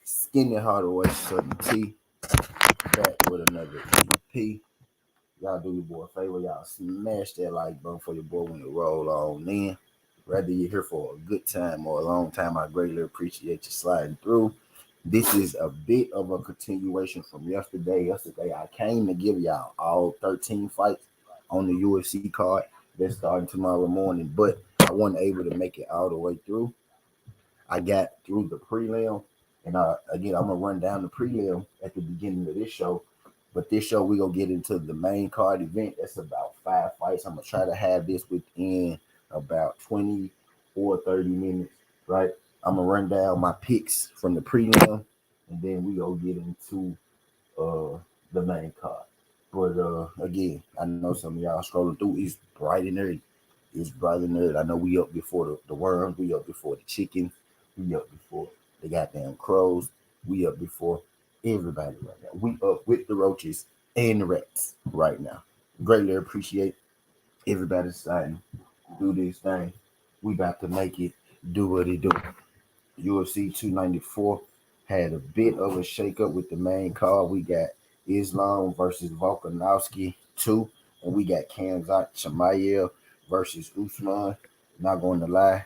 Skinny Hardaway, Southern T, back with another EP. Y'all do your boy a favor. Y'all smash that like button for your boy when you roll on in. Whether you're here for a good time or a long time, I greatly appreciate you sliding through. This is a bit of a continuation from yesterday. Yesterday, I came to give y'all all 13 fights on the UFC card. That's starting tomorrow morning, but I wasn't able to make it all the way through. I got through the prelim, and again, I'm gonna run down the prelim at the beginning of this show. But this show, we gonna get into the main card event. That's about 5 fights. I'm gonna try to have this within about 20 or 30 minutes, right? I'm gonna run down my picks from the prelim, and then we gonna get into the main card. But again, I know some of y'all scrolling through. It's bright and early. It's bright and early. I know we up before the worms. We up before the chickens. We up before the goddamn crows. We up before everybody right now. We up with the roaches and the rats right now. Greatly appreciate everybody deciding to do this thing. We about to make it do what it do. UFC 294 had a bit of a shakeup with the main card. We got Islam versus Volkanovski 2, and we got Chimaev versus Usman. Not going to lie,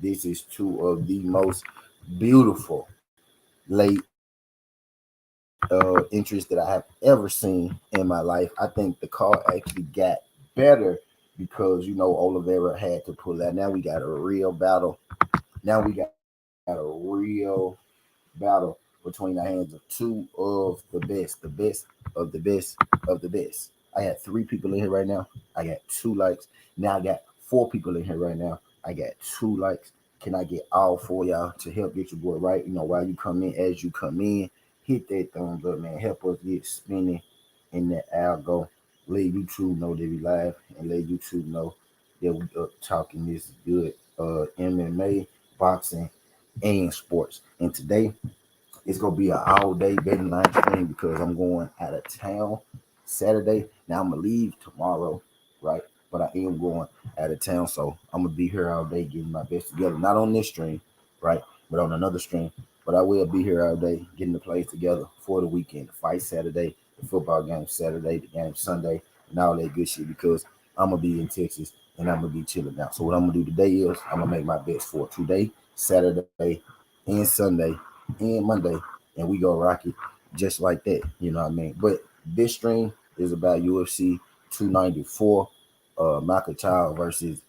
this is two of the most beautiful late entries that I have ever seen in my life. I think the card actually got better because Oliveira had to pull out. Now we got a real battle. Now we got a real battle between the hands of two of the best of the best of the best. I had 3 people in here right now. I got 2 likes. Now I got 4 people in here right now. I got 2 likes. Can I get all 4 y'all to help get your boy right? While you come in, as you come in, hit that thumbs up, man. Help us get spinning in that algo. Let YouTube know that we live, and let YouTube know that we up talking this good MMA, boxing, and sports. And today it's gonna be an all-day betting line stream because I'm going out of town Saturday. Now I'm gonna leave tomorrow, right? But I am going out of town, so I'm gonna be here all day getting my best together. Not on this stream, right? But on another stream. But I will be here all day getting the plays together for the weekend. The fight Saturday, the football game Saturday, the game Sunday, and all that good shit because I'm gonna be in Texas and I'm gonna be chilling out. So what I'm gonna do today is I'm gonna make my bets for today, Saturday, and Sunday, and Monday, and we go rock it just like that. You know what I mean? But this stream is about UFC 294, Makhachev versus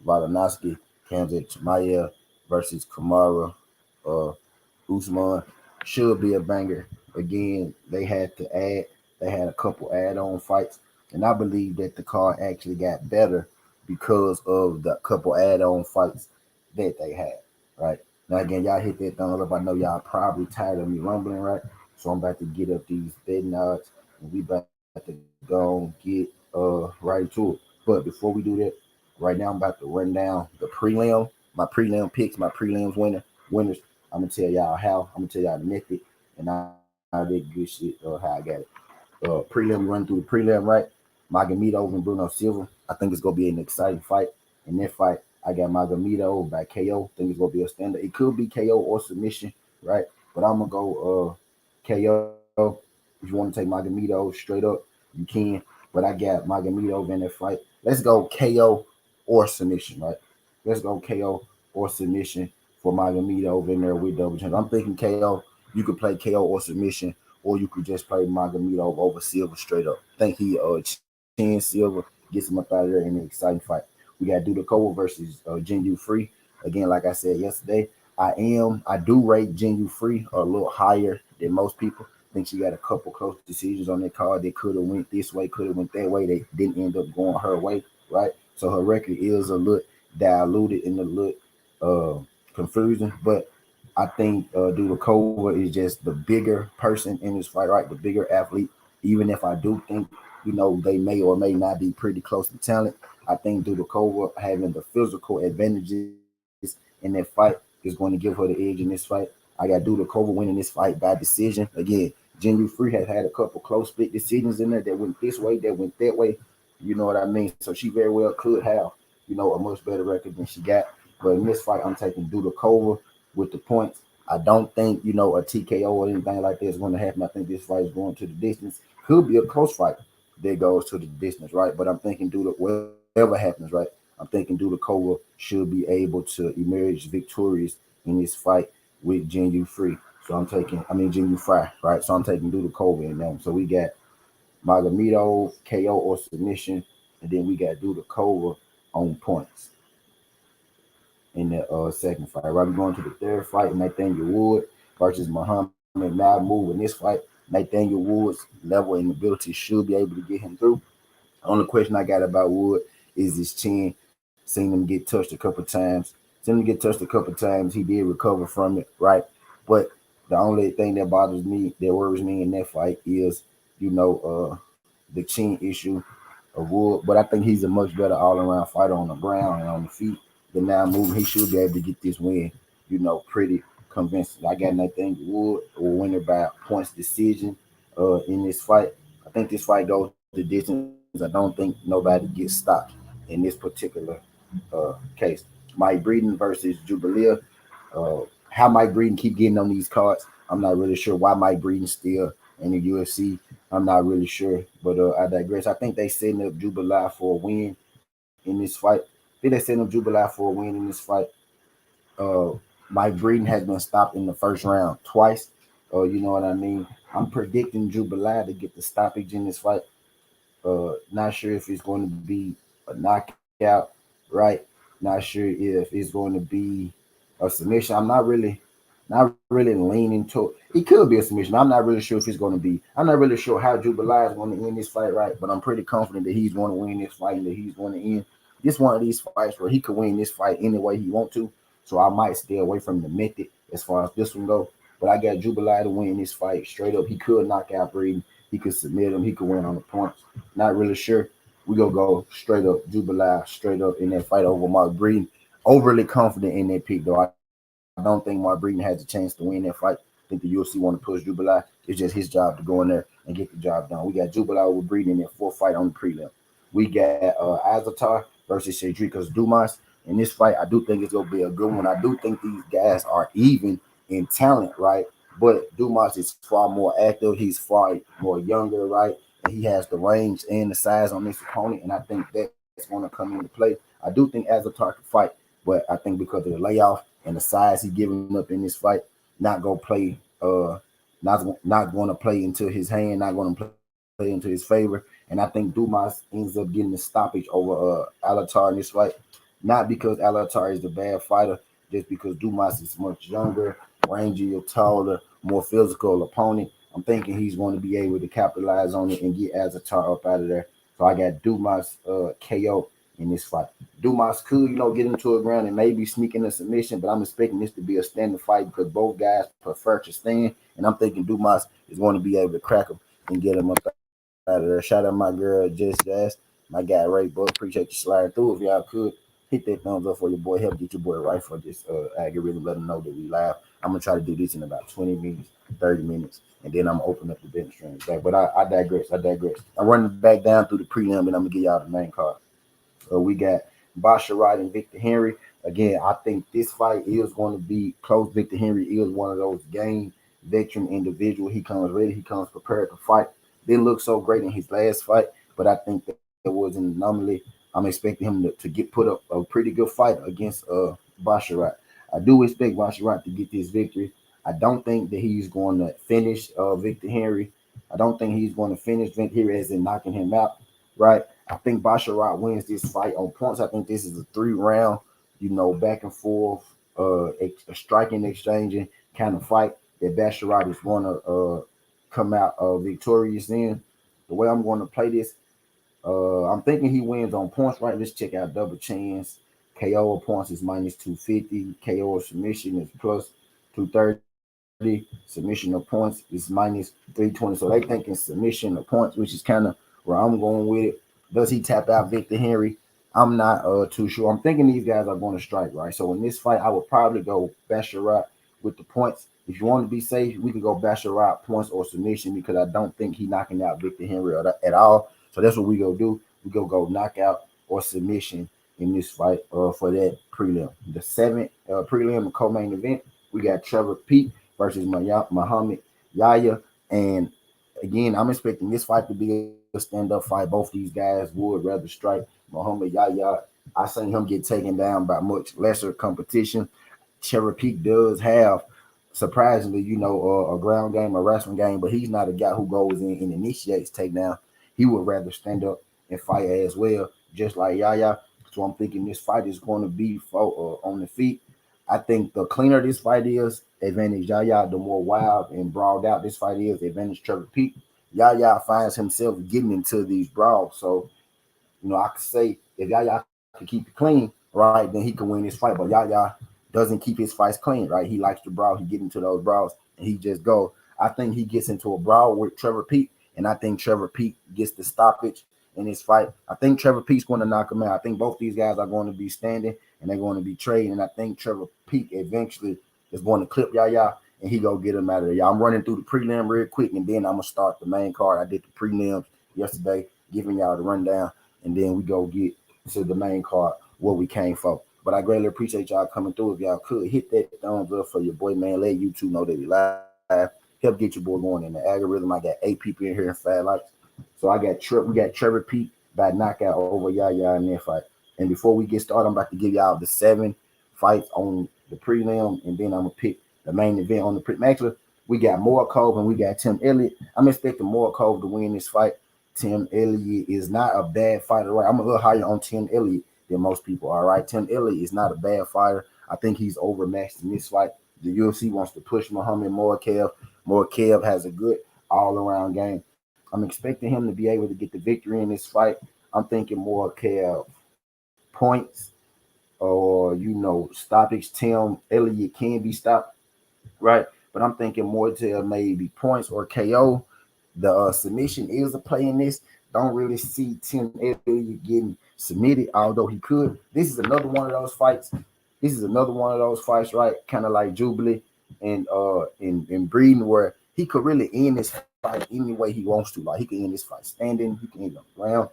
Volkanovski, Chimaev versus Kamara, Usman. Should be a banger. Again, they had a couple add-on fights, and I believe that the card actually got better because of the couple add-on fights that they had. Right now, again, y'all hit that thumbs up. I know y'all probably tired of me rumbling, right? So I'm about to get up these betting odds, and we about to go and get right into it. But before we do that, right now I'm about to run down the prelim, my prelim picks, my prelims winners. I'm gonna tell y'all how. I'm gonna tell y'all the method and all that good shit. How I got it. Prelim run through the prelim, right? Magomedov and Bruno Silva. I think it's gonna be an exciting fight. In that fight, I got Magomedov by KO. I think it's gonna be a standard. It could be KO or submission, right? But I'm gonna go KO. If you want to take Magomedov straight up, you can. But I got Magomedov in that fight. Let's go KO or submission, right? Let's go KO or submission for Magomedov in there with double chance. I'm thinking KO. You could play KO or submission, or you could just play Magomedov over Silva straight up. I think he chin Silva, gets him up out of there in an exciting fight. We got Dudakova versus Jinyu Free. Again, like I said yesterday, I do rate Jinyu Free a little higher than most people. I think she got a couple close decisions on that card. They could have went this way, could have went that way. They didn't end up going her way, right? So her record is a little diluted and a little confusing. But I think Dudakova is just the bigger person in this fight, right? The bigger athlete. Even if I do think, they may or may not be pretty close to talent, I think Dudakova having the physical advantages in that fight is going to give her the edge in this fight. I got Dudakova winning this fight by decision. Again, Jinyu Free has had a couple close split decisions in there that went this way, that went that way. You know what I mean? So she very well could have, a much better record than she got. But in this fight, I'm taking Dudakova with the points. I don't think, you know, a TKO or anything like that is going to happen. I think this fight is going to the distance. Could be a close fight that goes to the distance, right? But I'm thinking due to whatever happens, right? I'm thinking Dudakova should be able to emerge victorious in this fight with Jin Free. So I'm taking, I mean, Jin Fry, right? So I'm taking Dudakova in them. So we got Magomedov, KO or submission, and then we got Dudakova on points in the second fight. Right, we're going to the third fight, Nathaniel Wood versus Muhammad Mahmoud. In this fight, Nathaniel Wood's level and ability should be able to get him through. The only question I got about Wood is his chin. Seen him get touched a couple times. Seen him get touched a couple times. He did recover from it, right? But the only thing that bothers me, that worries me in that fight is, you know, the chin issue of Wood. But I think he's a much better all around fighter on the ground and on the feet than now moving. He should be able to get this win, you know, pretty convincing. I got Nathaniel Wood will win it by points decision in this fight. I think this fight goes the distance. I don't think nobody gets stopped in this particular case. Mike Breeden versus Jubilee. How Mike Breeden keep getting on these cards, I'm not really sure. Why Mike Breeden still in the UFC, I'm not really sure. But I digress. I think they setting up Jubilee for a win in this fight. I think they setting up Jubilee for a win in this fight. Uh, Mike Breeden has been stopped in the first round twice. You know what I mean? I'm predicting Jubilee to get the stoppage in this fight. Not sure if it's going to be a knockout, right? Not sure if it's going to be a submission. Not really leaning to it. Could be a submission. I'm not really sure if it's going to be. I'm not really sure how Jubilee is going to end this fight, right? But I'm pretty confident that he's going to win this fight and that he's going to end this one of these fights where he could win this fight any way he want to. So I might stay away from the method as far as this one go. But I got Jubilee to win this fight straight up. He could knock out Breeden. He could submit him. He could win on the points. Not really sure. We gonna go straight up Jubilee, straight up in that fight over Mark Breeden. Overly confident in that pick though. I don't think Mark Breeden has a chance to win that fight. I think the UFC want to push Jubilee. It's just his job to go in there and get the job done. We got Jubilee with Breeden in that fourth fight on the prelim. We got Azatar versus Cedricus Dumas. In this fight, I do think it's gonna be a good one. I do think these guys are even in talent, right? But Dumas is far more active. He's far more younger, right? And he has the range and the size on this opponent, and I think that's going to come into play. I do think Azatar can fight, but I think because of the layoff and the size he's giving up in this fight, not gonna play, not going to play into his hand, not going to play into his favor. And I think Dumas ends up getting the stoppage over Alatar in this fight, not because Alatar is the bad fighter, just because Dumas is much younger, rangier, taller, more physical opponent. I'm thinking he's going to be able to capitalize on it and get Azatar up out of there. So I got Dumas KO in this fight. Dumas could, you know, get into a ground and maybe sneak in a submission, but I'm expecting this to be a standing fight because both guys prefer to stand. And I'm thinking Dumas is going to be able to crack him and get him up out of there. Shout out my girl, Just Jazz. My guy, Ray Buck. Appreciate you sliding through. If y'all could, hit that thumbs up for your boy. Help get your boy right for this algorithm. Let them know that we live. I'm going to try to do this in about 20 minutes, 30 minutes, and then I'm going to open up the bench stream back. But I digress. I'm running back down through the prelim, and I'm going to give y'all the main card. We got Basharat and Victor Henry. Again, I think this fight is going to be close. Victor Henry is one of those game veteran individual. He comes ready. He comes prepared to fight. Didn't look so great in his last fight, but I think that was an anomaly. I'm expecting him to get put up a pretty good fight against Basharat. I do expect Basharat to get this victory. I don't think that he's going to finish Victor Henry. I don't think he's going to finish Victor Henry as in knocking him out, right? I think Basharat wins this fight on points. I think this is a 3-round, you know, back and forth, a striking, exchanging kind of fight that Basharat is going to come out victorious in. The way I'm going to play this, I'm thinking he wins on points, right? Let's check out double chance. KO points is minus 250. KO submission is plus 230. Submission of points is minus 320. So they thinking submission of points, which is kind of where I'm going with it. Does he tap out Victor Henry? I'm not too sure. I'm thinking these guys are going to strike, right? So in this fight, I would probably go Basharat with the points. If you want to be safe, we can go Basharat points or submission because I don't think he's knocking out Victor Henry at all. So that's what we go do. We go knockout or submission in this fight for that prelim. The seventh prelim and co-main event, We got Trevor Peek versus Muhammad Yahya. And again, I'm expecting this fight to be a stand-up fight. Both these guys would rather strike. Muhammad Yahya, I seen him get taken down by much lesser competition. Trevor Peek does have, surprisingly, a ground game, a wrestling game, but he's not a guy who goes in and initiates takedown. He would rather stand up and fight as well, just like Yahya. So I'm thinking this fight is going to be on the feet. I think the cleaner this fight is, advantage Yahya. The more wild and brawled out this fight is, advantage Trevor Peek. Yahya finds himself getting into these brawls. So, I could say if Yahya could keep it clean, right, then he can win this fight. But Yahya doesn't keep his fights clean, right? He likes to brawl. He get into those brawls and he just go. I think he gets into a brawl with Trevor Peek, and I think Trevor Peek gets the stoppage in this fight. I think Trevor Peek's going to knock him out. I think both these guys are going to be standing and they're going to be trading. And I think Trevor Peek eventually is going to clip Yahya and he go get him out of there. Y'all, I'm running through the prelim real quick and then I'm going to start the main card. I did the prelims yesterday, giving y'all the rundown, and then we go get to the main card what we came for. But I greatly appreciate y'all coming through. If y'all could hit that thumbs up for your boy, man. Let YouTube know that we live. Help get your boy going in the algorithm. I got 8 people in here in 5 likes. So we got Trevor Peek by knockout over Yahya in that fight. And before we get started, I'm about to give y'all the 7 fights on the prelim, and then I'm gonna pick the main event on the prelim. Actually, we got Makhachev and we got Tim Elliott. I'm expecting Makhachev to win this fight. Tim Elliott is not a bad fighter, right? I'm a little higher on Tim Elliott than most people are, right? Tim Elliott is not a bad fighter. I think he's overmatched in this fight. The UFC wants to push Muhammad Makhachev. Makhachev has a good all-around game. I'm expecting him to be able to get the victory in this fight. I'm thinking Makhachev points or, stoppage. Tim Elliott can be stopped, right? But I'm thinking Makhachev maybe points or KO. The submission is a play in this. Don't really see Tim Elliott getting submitted, although he could. This is another one of those fights. Right? Kind of like Jubilee and Breeden, where he could really end this fight any way he wants to. Like, he can end this fight standing, he can end it on the ground.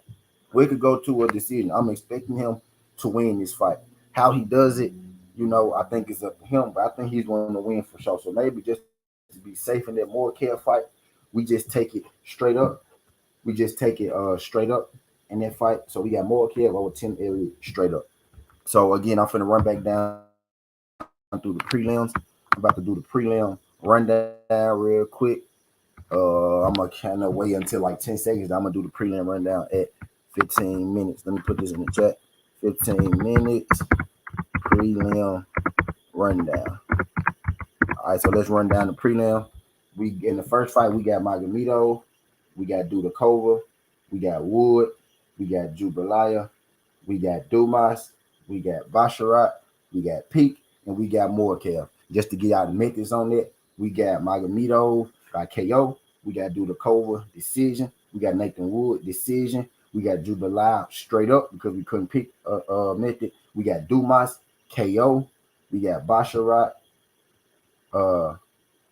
We could go to a decision. I'm expecting him to win this fight. How he does it, I think it's up to him, but I think he's going to win for sure. So maybe just to be safe in that Makhachev fight, we just take it straight up. Straight up in that fight. So we got Makhachev over Tim Elliott straight up. So again, I'm finna run back down through the prelims. I'm about to do the prelim rundown real quick. I'm gonna kind of wait until like 10 seconds. I'm gonna do the prelim rundown at 15 minutes. Let me put this in the chat. 15 minutes prelim rundown. All right, so let's run down the prelim. We in the first fight, we got Magomedov, we got Dudakova, we got Wood, we got Jubilee, we got Dumas, we got Basharat, we got Peek, and we got Makhachev. Just to get out the methods on that, we got Magomedov by KO, we got Dudakova decision, we got Nathan Wood decision, we got Jubilee straight up because we couldn't pick a method. We got Dumas KO, we got Basharat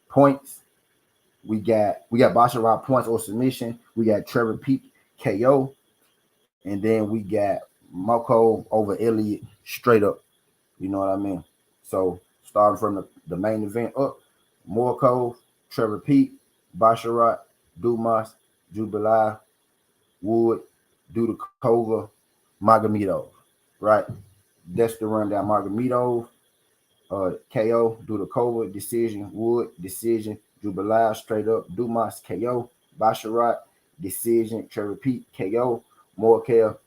points. We got Basharat points or submission. We got Trevor Peek KO, and then we got Makhachev over Elliott straight up. You know what I mean? So starting from the main event up, Makhachev, Trevor Peek, Basharat, Dumas, Jubilee, Wood, Dudakova, Magomedov. Right? That's the rundown. Magomedov, KO, Dudakova, decision, Wood, decision, Jubilee, straight up, Dumas, KO, Basharat, decision, Trevor Peek, KO, Makhachev,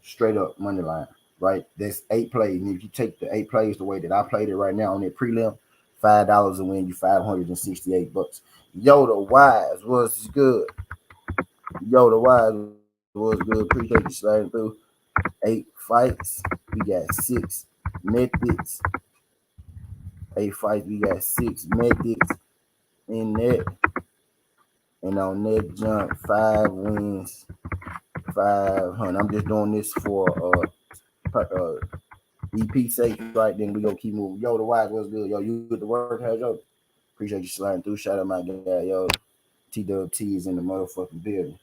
straight up, money line, right? That's 8 plays. And if you take the 8 plays the way that I played it right now on that prelim, $5 to win you $568. Yoda Wise was good. Appreciate you sliding through. 8 fights. We got 6 methods. 8 fights. We got 6 methods in that. And on that jump, 5 wins, 500. I'm just doing this for EP sake, right? Then we gonna keep moving. Yo, the Wise was good. Yo, you with the work, how's yo? Appreciate you sliding through. Shout out my guy, yo. TWT is in the motherfucking building.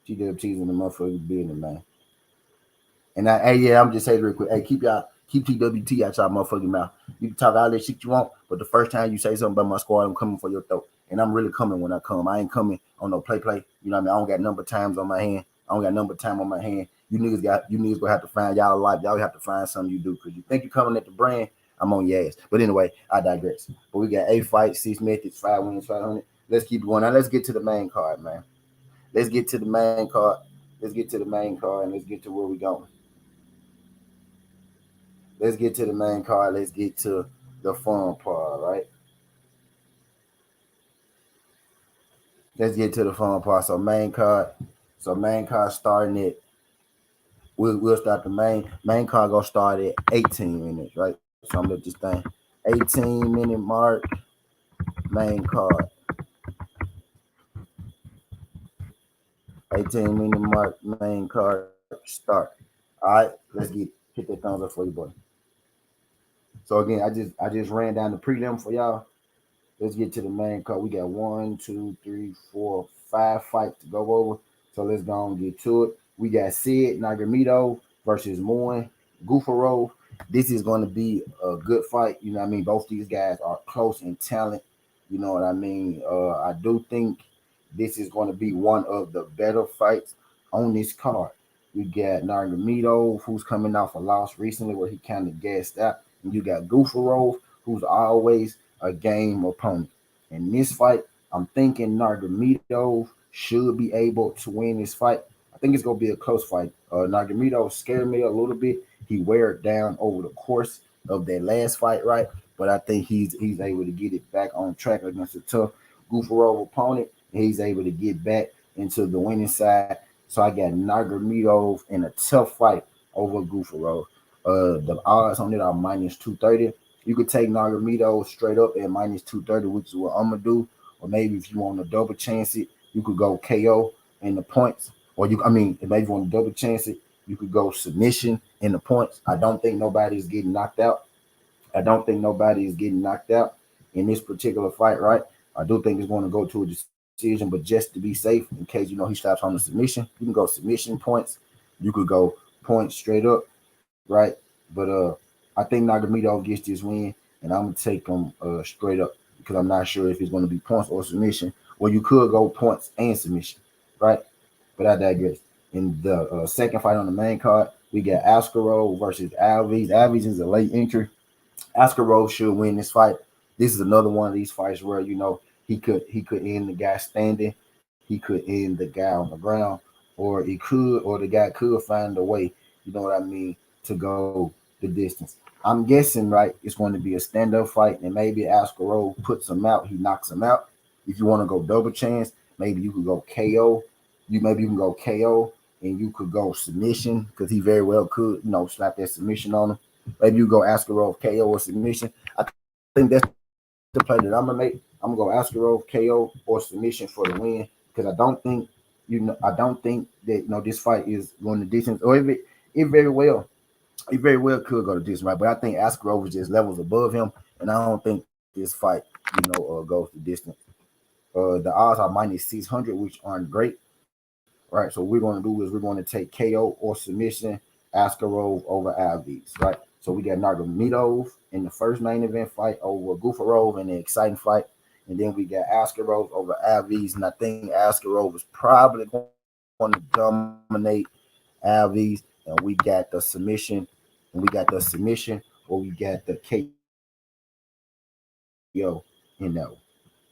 TWT is in the motherfucking building, man. And I'm just saying real quick. Hey, keep y'all Keep TWT out your motherfucking mouth. You can talk all that shit you want, but the first time you say something about my squad, I'm coming for your throat. And I'm really coming when I come. I ain't coming on no play. You know what I mean? I don't got number times on my hand. I don't got number time on my hand. You niggas gonna have to find y'all life. Y'all have to find something you do because you think you coming at the brand. I'm on your ass. But anyway, I digress. But we got 8 fights, 6 methods, 5 wins, 500. Let's keep going. Now let's get to the main card, man. Let's get to the main card. Let's get to the main card and let's get to where we going. Let's get to the main card. Let's get to the fun part, right? Let's get to the fun part. So main card starting at we'll start the main card gonna start at 18 minutes, right? So I'm gonna this thing 18-minute mark, main card. 18-minute mark, main card, start. All right, let's hit that thumbs up for you, boy. So again, I just ran down the prelim for y'all. Let's get to the main card. We got 1, 2, 3, 4, 5 fights to go over. So let's go and get to it. We got Sid Nagurmito versus Moin Gufarov. This is going to be a good fight. You know what I mean? Both these guys are close in talent. You know what I mean? I do think this is going to be one of the better fights on this card. We got Nagurmito, who's coming off a loss recently where he kind of gassed out. And you got Gufarov, who's always a game opponent. In this fight, I'm thinking Nagurmito should be able to win this fight. I think it's going to be a close fight. Nagurmito scared me a little bit. He wear it down over the course of that last fight, right? But I think he's able to get it back on track against a tough Gufarov opponent. He's able to get back into the winning side. So I got Nagurmito in a tough fight over Gufarov. The odds on it are minus 230. You could take Nagurmito straight up at minus 230, which is what I'm gonna do. Or maybe if you want to double chance it, you could go KO in the points. Or maybe if you want to double chance it, you could go submission in the points. I don't think nobody is getting knocked out. In this particular fight, right? I do think it's going to go to a decision, but just to be safe, in case he stops on the submission, you can go submission points. You could go points straight up, right? But I think Nagurmito gets this win, and I'm gonna take him straight up because I'm not sure if it's going to be points or submission. Or you could go points and submission, right? But I digress. In the second fight on the main card, we got Askarov versus Alves. Alves is a late entry. Askarov should win this fight. This is another one of these fights where he could end the guy standing, he could end the guy on the ground, or the guy could find a way. You know what I mean? To go the distance. I'm guessing, right, it's going to be a stand-up fight, and maybe Askarov puts him out, he knocks him out. If you want to go double chance, maybe you could go KO. You can go KO, and you could go submission because he very well could, slap that submission on him. Maybe you go Askarov KO or submission. I think that's the play that I'm gonna make. I'm gonna go Askarov KO or submission for the win because I don't think that this fight is going to distance, or if it very well could go to distance, right? But I think Askarov is just levels above him, and I don't think this fight, goes to distance. The odds are minus 600, which aren't great, right? So what we're going to do is we're going to take KO or submission, Askarov over Alves, right? So we got Nagurmito in the first main event fight over Gufarov in an exciting fight. And then we got Askarov over Alves. And I think Askarov is probably going to dominate Alves. And we got the submission. Or we got the KO in that one,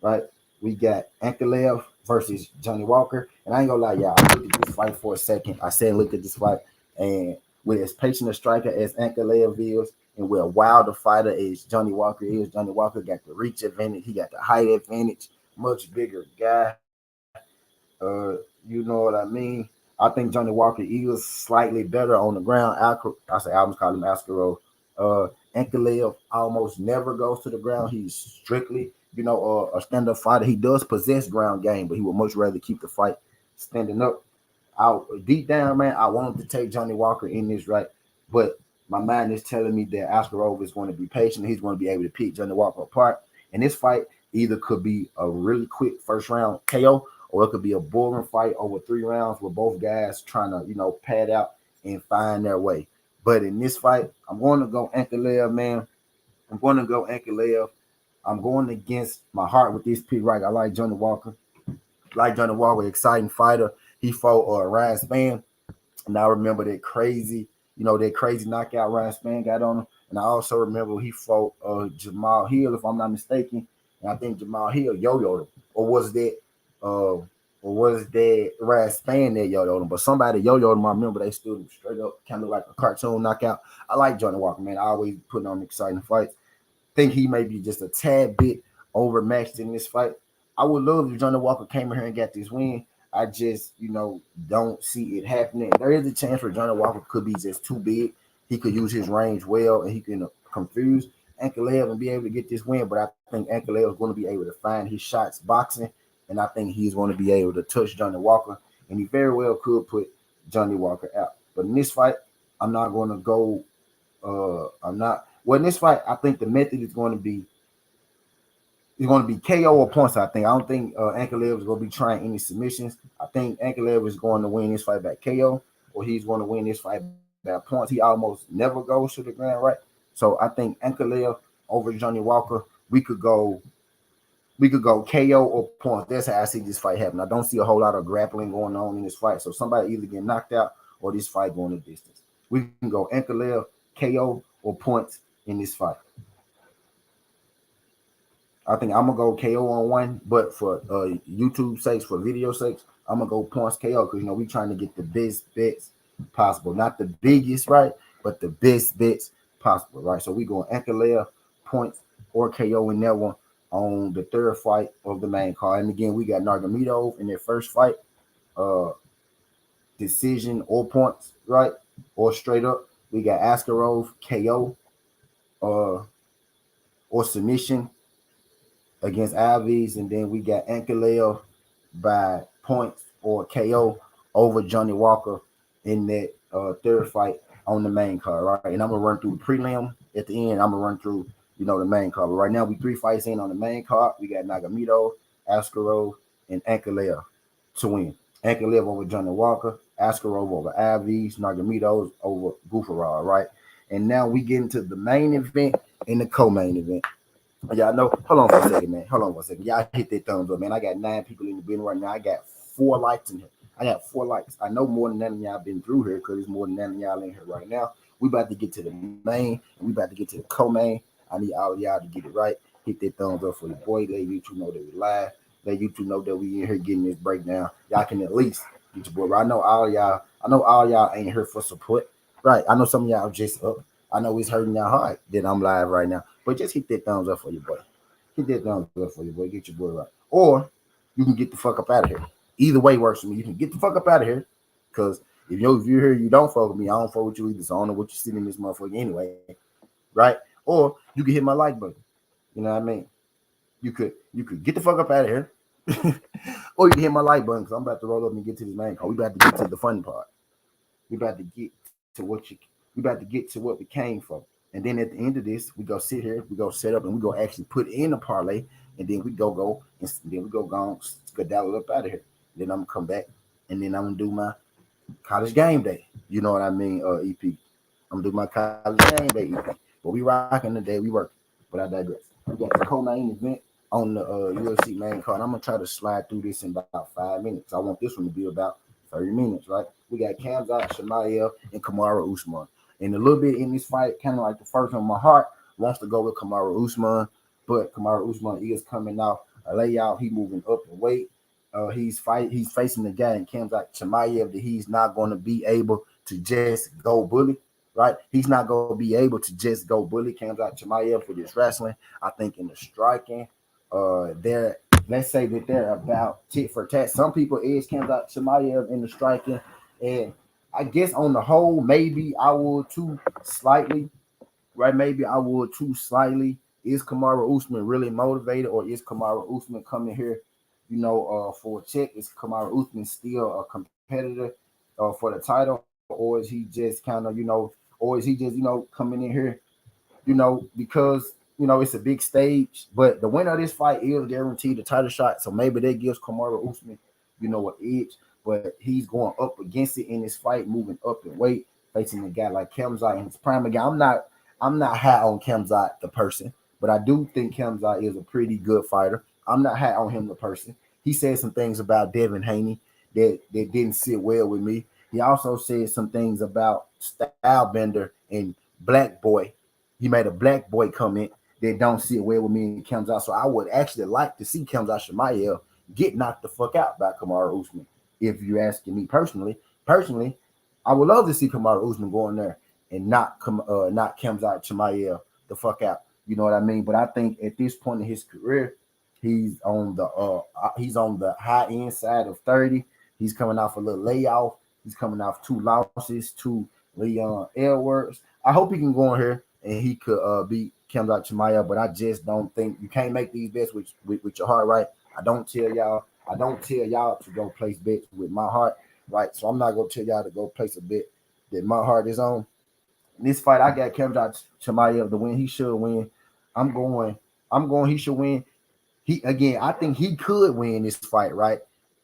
right? We got Ankalaev versus Johnny Walker. And I ain't gonna lie, y'all, I looked at this fight for a second. I said look at this fight. And with as patient a striker as Ankalaev is, and with a wilder fighter as Johnny Walker is, Johnny Walker got the reach advantage. He got the height advantage. Much bigger guy. You know what I mean? I think Johnny Walker is slightly better on the ground. I almost call him Askarov. Ankalaev almost never goes to the ground. He's strictly, a stand-up fighter. He does possess ground game, but he would much rather keep the fight standing up. Deep down, man, I wanted to take Johnny Walker in this, right? But my mind is telling me that Askarov is going to be patient. He's going to be able to pick Johnny Walker apart. And this fight either could be a really quick first round KO, or it could be a boring fight over 3 rounds with both guys trying to, pad out and find their way. But in this fight, I'm going to go Ankalaev, man. I'm going to go Ankalaev. I'm going against my heart with this pick, right? I like Johnny Walker. Johnny Walker, exciting fighter. He fought Ryan Spann. And I remember that crazy, that crazy knockout Ryan Spann got on him. And I also remember he fought Jamal Hill, if I'm not mistaken. And I think Jamal Hill yo-yoed him. Or was that Ryan Spann that yo-yoed him? But somebody yo-yoed him. I remember they stood him straight up, kind of like a cartoon knockout. I like Johnny Walker, man. I always put on exciting fights. Think he may be just a tad bit overmatched in this fight. I would love if Johnny Walker came in here and got this win. I just, don't see it happening. There is a chance for Johnny Walker could be just too big. He could use his range well, and he can confuse Ankalaev and be able to get this win. But I think Ankalaev is going to be able to find his shots boxing, and I think he's going to be able to touch Johnny Walker, and he very well could put Johnny Walker out. But in this fight, I'm not going to go. In this fight, I think the method is going to be KO or points. I don't think Ankalaev is going to be trying any submissions. I think Ankalaev is going to win this fight by KO, or he's going to win this fight by points. He almost never goes to the ground, right? So I think Ankalaev over Johnny Walker. We could go KO or points. That's how I see this fight happen. I don't see a whole lot of grappling going on in this fight. So somebody either get knocked out or this fight going the distance. We can go Ankalaev, KO, or points in this fight. I think I'm going to go KO on one, but for YouTube sakes, for video sakes, I'm going to go points KO because, we trying to get the best bets possible. Not the biggest, right, but the best bets possible, right? So we going Ankalaev, points, or KO in that one on the third fight of the main card. And again, we got Nurmagomedov in their first fight, decision or points, right, or straight up. We got Askarov, KO, or submission against Alves, and then we got Ankalaev by points or KO over Johnny Walker in that third fight on the main card, right? And I'm gonna run through the prelim at the end. I'm gonna run through, the main card. But right now, we 3 fights in on the main card. We got Nurmagomedov, Askarov, and Ankalaev to win. Ankalaev over Johnny Walker, Askarov over Alves, Nurmagomedov over Gufarov, right? And now we get into the main event and the co-main event. Y'all know, hold on for a second, man. Hold on for a second. Y'all hit that thumbs up, man. I got 9 people in the bin right now. I got 4 likes in here. I got 4 likes. I know more than none of y'all been through here because there's more than none of y'all in here right now. We about to get to the main and we about to get to the co-main. I need all of y'all to get it right. Hit that thumbs up for your boy. Let YouTube know that we live. Let YouTube know that we in here getting this breakdown. Y'all can at least get your boy right. I know all y'all ain't here for support. Right. I know some of y'all just up. I know it's hurting y'all hard that I'm live right now. But just hit that thumbs up for your boy. Hit that thumbs up for your boy. Get your boy right. Or you can get the fuck up out of here. Either way works for me. You can get the fuck up out of here. Because if you're here, you don't fuck with me. I don't fuck with you either. So I don't know what you're sitting in this motherfucker anyway. Right? Or you can hit my like button. You know what I mean? You could get the fuck up out of here. Or you can hit my like button because I'm about to roll up and get to this main call. We about to get to the fun part. We about to get to what we came from. And then at the end of this, we go sit here, we go set up, and we go actually put in a parlay, and then we go skedaddle up out of here. Then I'm gonna come back, and then I'm gonna do my college game day. You know what I mean? EP. I'm gonna do my college game day EP. But we rocking today, we working. But I digress. We got the co-main event on the UFC main card. I'm gonna try to slide through this in about 5 minutes. I want this one to be about 30 minutes, right? We got Khamzat Chimaev and Kamaru Usman. And a little bit in this fight, kind of like the first one, my heart wants to go with Kamaru Usman, but Kamaru Usman is coming off a layout. He moving up in weight. He's facing the guy in Khamzat Chimaev that he's not going to be able to just go bully, right? He's not going to be able to just go bully Khamzat Chimaev for this wrestling. I think in the striking, let's say that they're about tit for tat. Some people edge Khamzat Chimaev in the striking, and I guess on the whole, maybe I would too slightly, right? Maybe I would too slightly. Is Kamaru Usman really motivated, or is Kamaru Usman coming here, for a check? Is Kamaru Usman still a competitor for the title, or is he just kind of, coming in here, because it's a big stage. But the winner of this fight is guaranteed the title shot, so maybe that gives Kamaru Usman, an edge. But he's going up against it in this fight, moving up in weight, facing a guy like Khamzat in his prime. Again, I'm not high on Khamzat the person, but I do think Khamzat is a pretty good fighter. I'm not high on him the person. He said some things about Devin Haney that didn't sit well with me. He also said some things about Stylebender and Black Boy. He made a Black Boy comment that don't sit well with me and Khamzat. So I would actually like to see Khamzat Chimaev get knocked the fuck out by Kamaru Usman. If you're asking me personally, I would love to see Kamaru Usman go in there and knock Khamzat Chimaev the fuck out. You know what I mean? But I think at this point in his career, he's on the high end side of 30. He's coming off a little layoff. He's coming off 2 losses to Leon Edwards. I hope he can go in here and he could beat Khamzat Chimaev, but I just don't think you can't make these bets with your heart, right? I don't tell y'all to go place bets with my heart, right? So I'm not gonna tell y'all to go place a bet that my heart is on. In this fight, I got Khamzat Chimaev to win. He should win. I'm going. He should win. I think he could win this fight, right?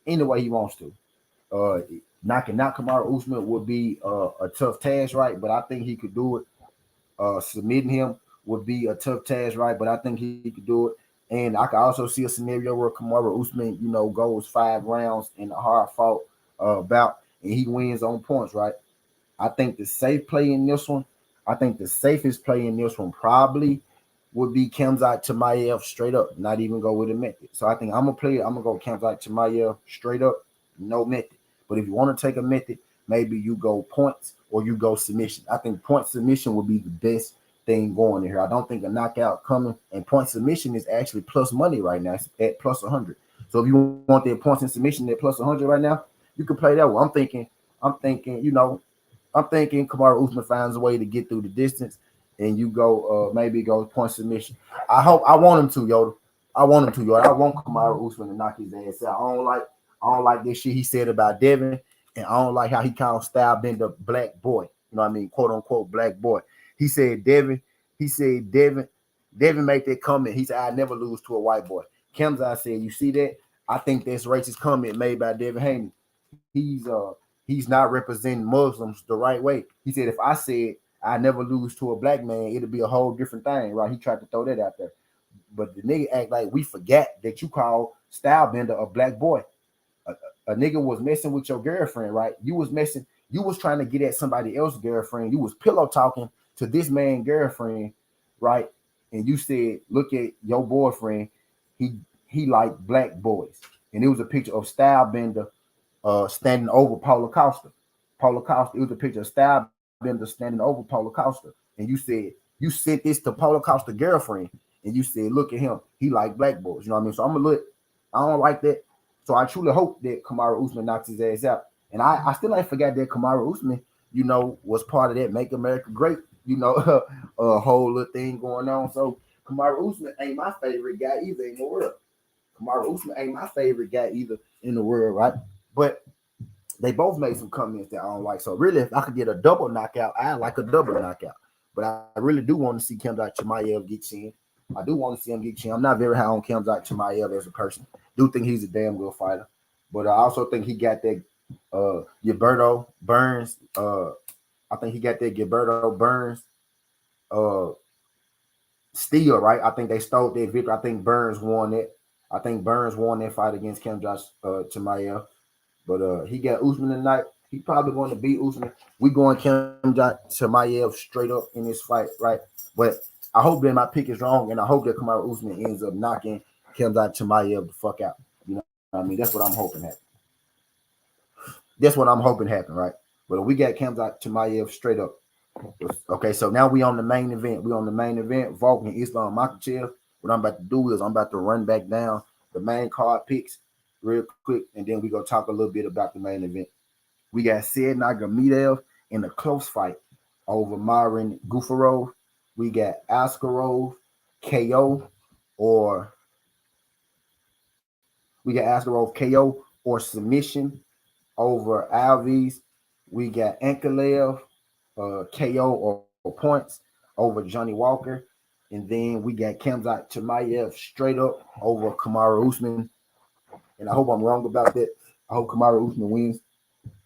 Any way he wants to. Knocking out Kamaru Usman would be a tough task, right? But I think he could do it. Submitting him would be a tough task, right? But I think he could do it. And I can also see a scenario where Kamaru Usman, goes 5 rounds in a hard-fought bout, and he wins on points, right? I think the safe play in this one, I think the safest play in this one probably would be Khamzat Chimaev straight up, not even go with a method. So I think I'm going to go Khamzat Chimaev straight up, no method. But if you want to take a method, maybe you go points or you go submission. I think point submission would be the best thing going here. I don't think a knockout coming, and point submission is actually plus money right now. It's at plus 100. So if you want their points and submission at plus 100 right now, you can play that one. I'm thinking, Kamaru Usman finds a way to get through the distance, and you go maybe go point submission. I want him to, Yoda. I want Kamaru Usman to knock his ass out. I don't like this shit he said about Devin, and I don't like how he kind of styled been the black boy. You know what I mean? Quote unquote black boy. He said Devin made that comment. He said, I never lose to a white boy. Khamzat said, you see that? I think that's racist comment made by Devin Haney. He's not representing Muslims the right way. He said, if I said I never lose to a black man, it'll be a whole different thing, right? He tried to throw that out there. But the nigga act like we forget that you call Stylebender a black boy. A nigga was messing with your girlfriend, right? You was trying to get at somebody else's girlfriend. You was pillow talking to this man's girlfriend, right? And you said, look at your boyfriend. He like black boys. And it was a picture of Stylebender standing over Paulo Costa. It was a picture of Stylebender standing over Paulo Costa. And you said, you sent this to Paulo Costa's girlfriend. And you said, look at him. He like black boys. You know what I mean? So I don't like that. So I truly hope that Kamaru Usman knocks his ass out. And I still ain't forgot that Kamaru Usman, was part of that Make America Great, a whole little thing going on. So Kamaru Usman ain't my favorite guy either in the world. Right? But they both made some comments that I don't like. So really, if I could get a double knockout, I like a double knockout. But I really do want to see Khamzat Chimaev get chin. I do want to see him get chin. I'm not very high on Khamzat Chimaev as a person. Do think he's a damn good fighter. But I also think he got that Gilberto Burns. I think he got that Gilberto Burns steal, right? I think they stole that victory. I think Burns won it. I think Burns won that fight against Khamzat Chimaev. But he got Usman tonight. He probably going to beat Usman. We going Khamzat Chimaev straight up in this fight, right? But I hope that my pick is wrong, and I hope that Kamaru Usman ends up knocking Khamzat Chimaev the fuck out. You know what I mean? That's what I'm hoping happen. Right? But we got Khamzat Chimaev straight up. Okay, so now we on the main event. Volk and Islam Makhachev. What I'm about to do is I'm about to run back down the main card picks real quick, and then we go talk a little bit about the main event. We got Said Nurmagomedov in a close fight over Marin Gufarov. We got Askarov KO or submission over Alves. We got Ankalev KO or points over Johnny Walker. And then we got Khamzat Chimaev straight up over Kamaru Usman. And I hope I'm wrong about that. I hope Kamaru Usman wins.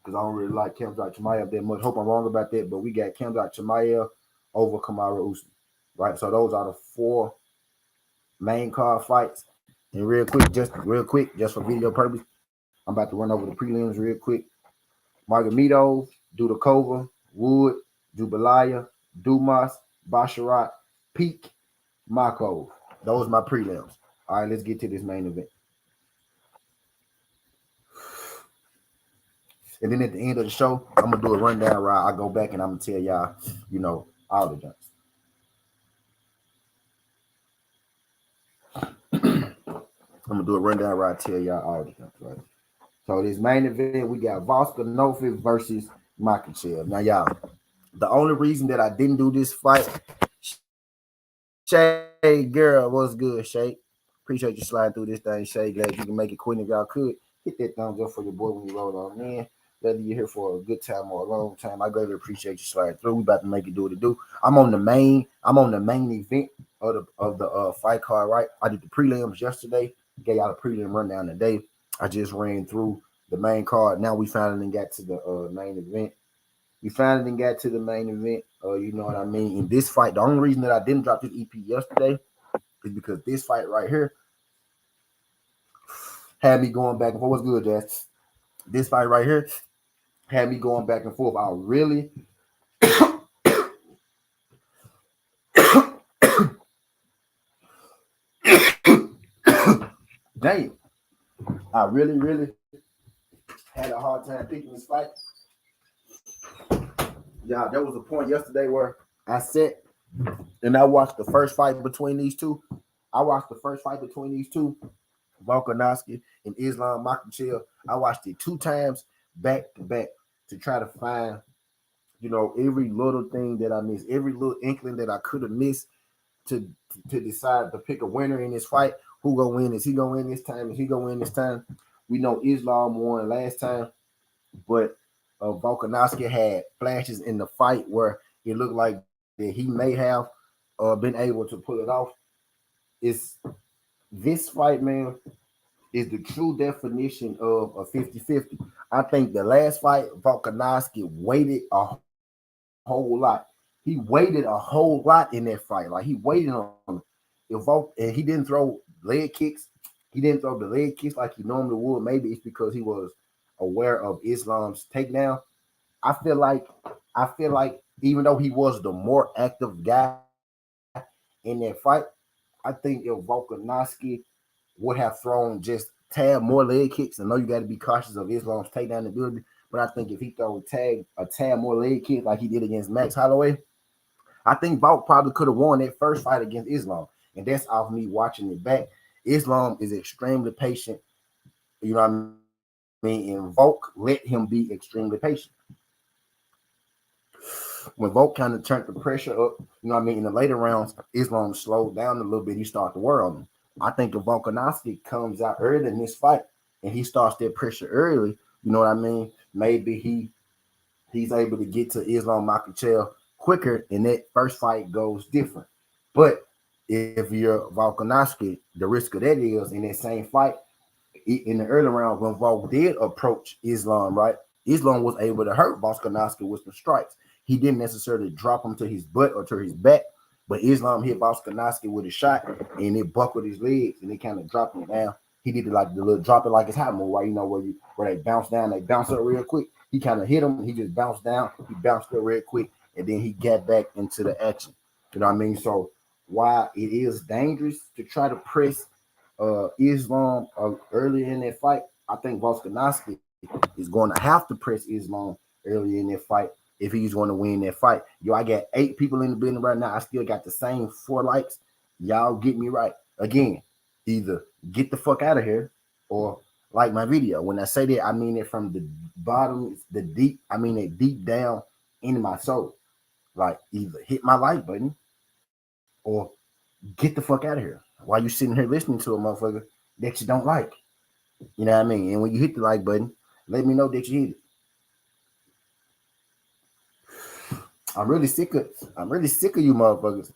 because I don't really like Khamzat Chimaev that much. Hope I'm wrong about that, but we got Khamzat Chimaev over Kamaru Usman, right? So those are the 4 main card fights. And real quick, just for video purpose, I'm about to run over the prelims real quick. Magomedov, Dudakova, Wood, Dubalaya, Dumas, Basharat, Peak, Makhachev. Those are my prelims. All right, let's get to this main event. And then at the end of the show, I'm gonna do a rundown ride. I go back and I'm gonna tell y'all, all the jumps. I'm gonna do a rundown ride, tell y'all all the jumps, right? So this main event, we got Volkanovski versus Makhachev. Now, y'all, the only reason that I didn't do this fight, Shay, girl, what's good, Shay? Appreciate you sliding through this thing, Shay. Glad you can make it quick if y'all could. Hit that thumbs up for your boy when you roll on in. Whether you're here for a good time or a long time, I greatly appreciate you sliding through. We about to make it do what it do. I'm on the main event of the fight card, right? I did the prelims yesterday. Gave y'all a prelim rundown today. I just ran through the main card. Now we finally got to the main event. You know what I mean? In this fight, the only reason that I didn't drop this EP yesterday is because this fight right here had me going back and forth. What's good, Jazz? This fight right here had me going back and forth. I really damn. I really had a hard time picking this fight. Yeah, there was a point yesterday where I sat and I watched the first fight between these two. Volkanovski and Islam Makhachev. I watched it 2 times back to back to try to find, every little thing that I missed, every little inkling that I could have missed to decide to pick a winner in this fight. Who gonna win? Is he gonna win this time? Is he gonna win this time? We know Islam won last time, but Volkanovski had flashes in the fight where it looked like that he may have been able to pull it off. This fight, man, is the true definition of a 50-50. I think the last fight, Volkanovski waited a whole lot. He waited a whole lot in that fight. Like, he waited on him. And he didn't throw leg kicks. He didn't throw the leg kicks like he normally would. Maybe it's because he was aware of Islam's takedown. I feel like even though he was the more active guy in that fight, I think if Volkanovski would have thrown just tad more leg kicks, I know you got to be cautious of Islam's takedown ability, but I think if he throw a tad more leg kicks like he did against Max Holloway, I think Volk probably could have won that first fight against Islam. And that's off me watching it back. Islam is extremely patient. You know what I mean? And Volk let him be extremely patient. When Volk kind of turned the pressure up, you know what I mean, in the later rounds, Islam slowed down a little bit. He started to worry on him. I think if Volkanovski comes out early in this fight and he starts that pressure early, you know what I mean, maybe he's able to get to Islam Makhachev quicker and that first fight goes different. But if you're Volkanovski, the risk of that is in that same fight, in the early round, when Volk did approach Islam, right, Islam was able to hurt Volkanovski with some strikes. He didn't necessarily drop him to his butt or to his back, but Islam hit Volkanovski with a shot and it buckled his legs and it kind of dropped him down. He did like the little drop it like it's hot move, right? Where they bounce down, they bounce up real quick. He kind of hit him and he just bounced down. He bounced up real quick and then he got back into the action. You know what I mean? So while it is dangerous to try to press Islam early in that fight, I think Volkanovski is going to have to press Islam early in that fight if he's going to win that fight. I got 8 people in the building right now. I still got the same 4 likes. Y'all get me right. Again, either get the fuck out of here or like my video. When I say that, I mean it from the bottom, I mean it deep down into my soul. Like, either hit my like button or get the fuck out of here. While you sitting here listening to a motherfucker that you don't like. You know what I mean? And when you hit the like button, let me know that you hit it. I'm really sick of you motherfuckers.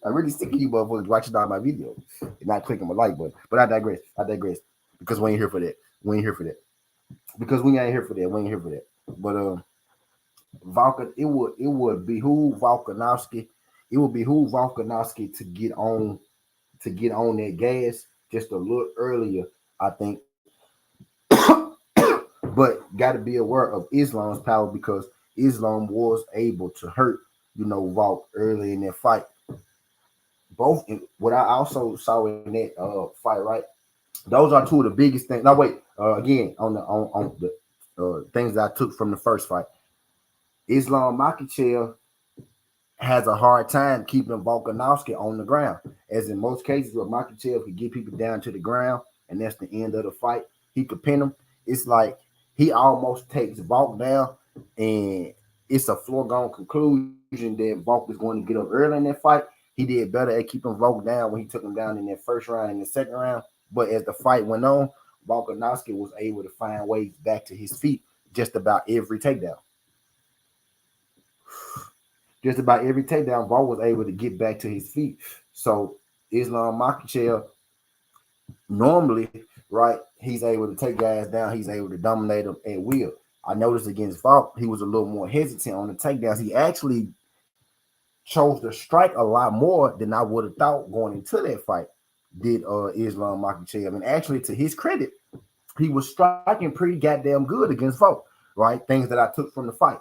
I'm really sick of you motherfuckers watching all my videos and not clicking my like button. But I digress. Because we ain't here for that. because we ain't here for that. We ain't here for that. But it would behoove Volkanovski. It would behoove Volkanovski to get on that gas just a little earlier, I think. But got to be aware of Islam's power because Islam was able to hurt, Volk early in that fight. What I also saw in that fight, right? Those are two of the biggest things. Now wait, again on the things that I took from the first fight. Islam Makhachev has a hard time keeping Volkanovski on the ground. As in most cases where Makhachev could get people down to the ground, and that's the end of the fight. He could pin him. It's like he almost takes Volk down, and it's a foregone conclusion that Volk is going to get up early in that fight. He did better at keeping Volk down when he took him down in that first round and the second round. But as the fight went on, Volkanovski was able to find ways back to his feet just about every takedown. Just about every takedown, Volk was able to get back to his feet. So Islam Makhachev normally, right, he's able to take guys down. He's able to dominate them at will. I noticed against Volk, he was a little more hesitant on the takedowns. He actually chose to strike a lot more than I would have thought going into that fight, did Islam Makhachev. And actually, to his credit, he was striking pretty goddamn good against Volk, right? Things that I took from the fight.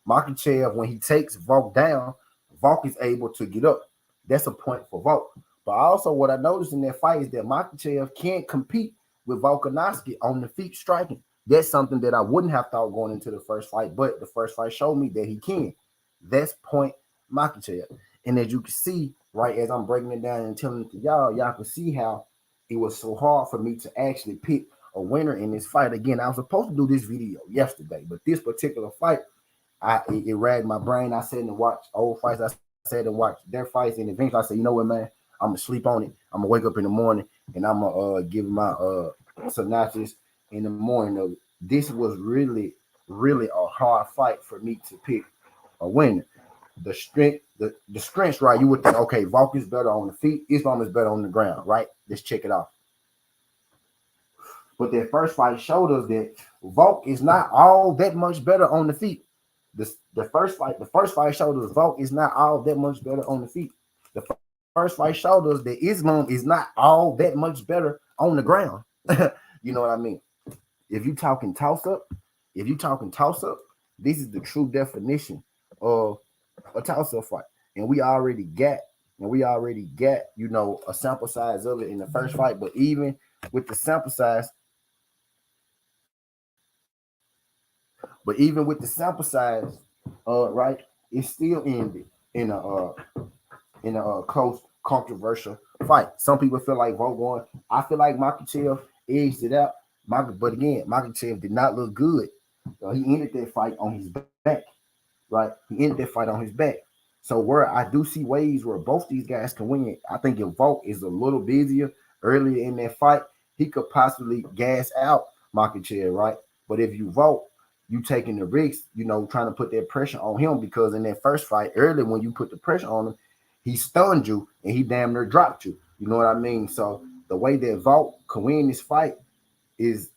Makhachev, when he takes Volk down, Volk is able to get up. That's a point for Volk. But also what I noticed in that fight is that Makhachev can't compete with Volkanovski on the feet striking. That's something that I wouldn't have thought going into the first fight, but the first fight showed me that he can. That's point Makhachev. And as you can see, right, as I'm breaking it down and telling it to y'all can see how it was so hard for me to actually pick a winner in this fight. Again, I was supposed to do this video yesterday, but this particular fight, it ragged my brain. I sat and watched old fights. I sat and watched their fights, and eventually I said, you know what, man? I'm gonna sleep on it. I'm gonna wake up in the morning and I'm gonna give my synopsis in the morning of it. This was really, really a hard fight for me to pick a winner. The strengths, right? You would think, okay, Volk is better on the feet, Islam is better on the ground, right? Let's check it off. But that first fight showed us that Volk is not all that much better on the feet. The first fight showed us Volk is not all that much better on the feet. The first fight showed us that Islam is not all that much better on the ground. You know what I mean? If you talking toss up, this is the true definition of a toss up fight. And we already got, a sample size of it in the first fight. But even with the sample size, right, it still ended in a close, controversial fight. Some people feel like Volk won. I feel like Makhachev edged it out. But again, Makhachev did not look good. He ended that fight on his back, right? He ended that fight on his back. So where I do see ways where both these guys can win, I think if Volk is a little busier earlier in that fight, he could possibly gas out Makhachev, right? But if you Volk, you taking the risks, trying to put that pressure on him, because in that first fight, early when you put the pressure on him, he stunned you and he damn near dropped you. You know what I mean? So the way that Volk can win this fight is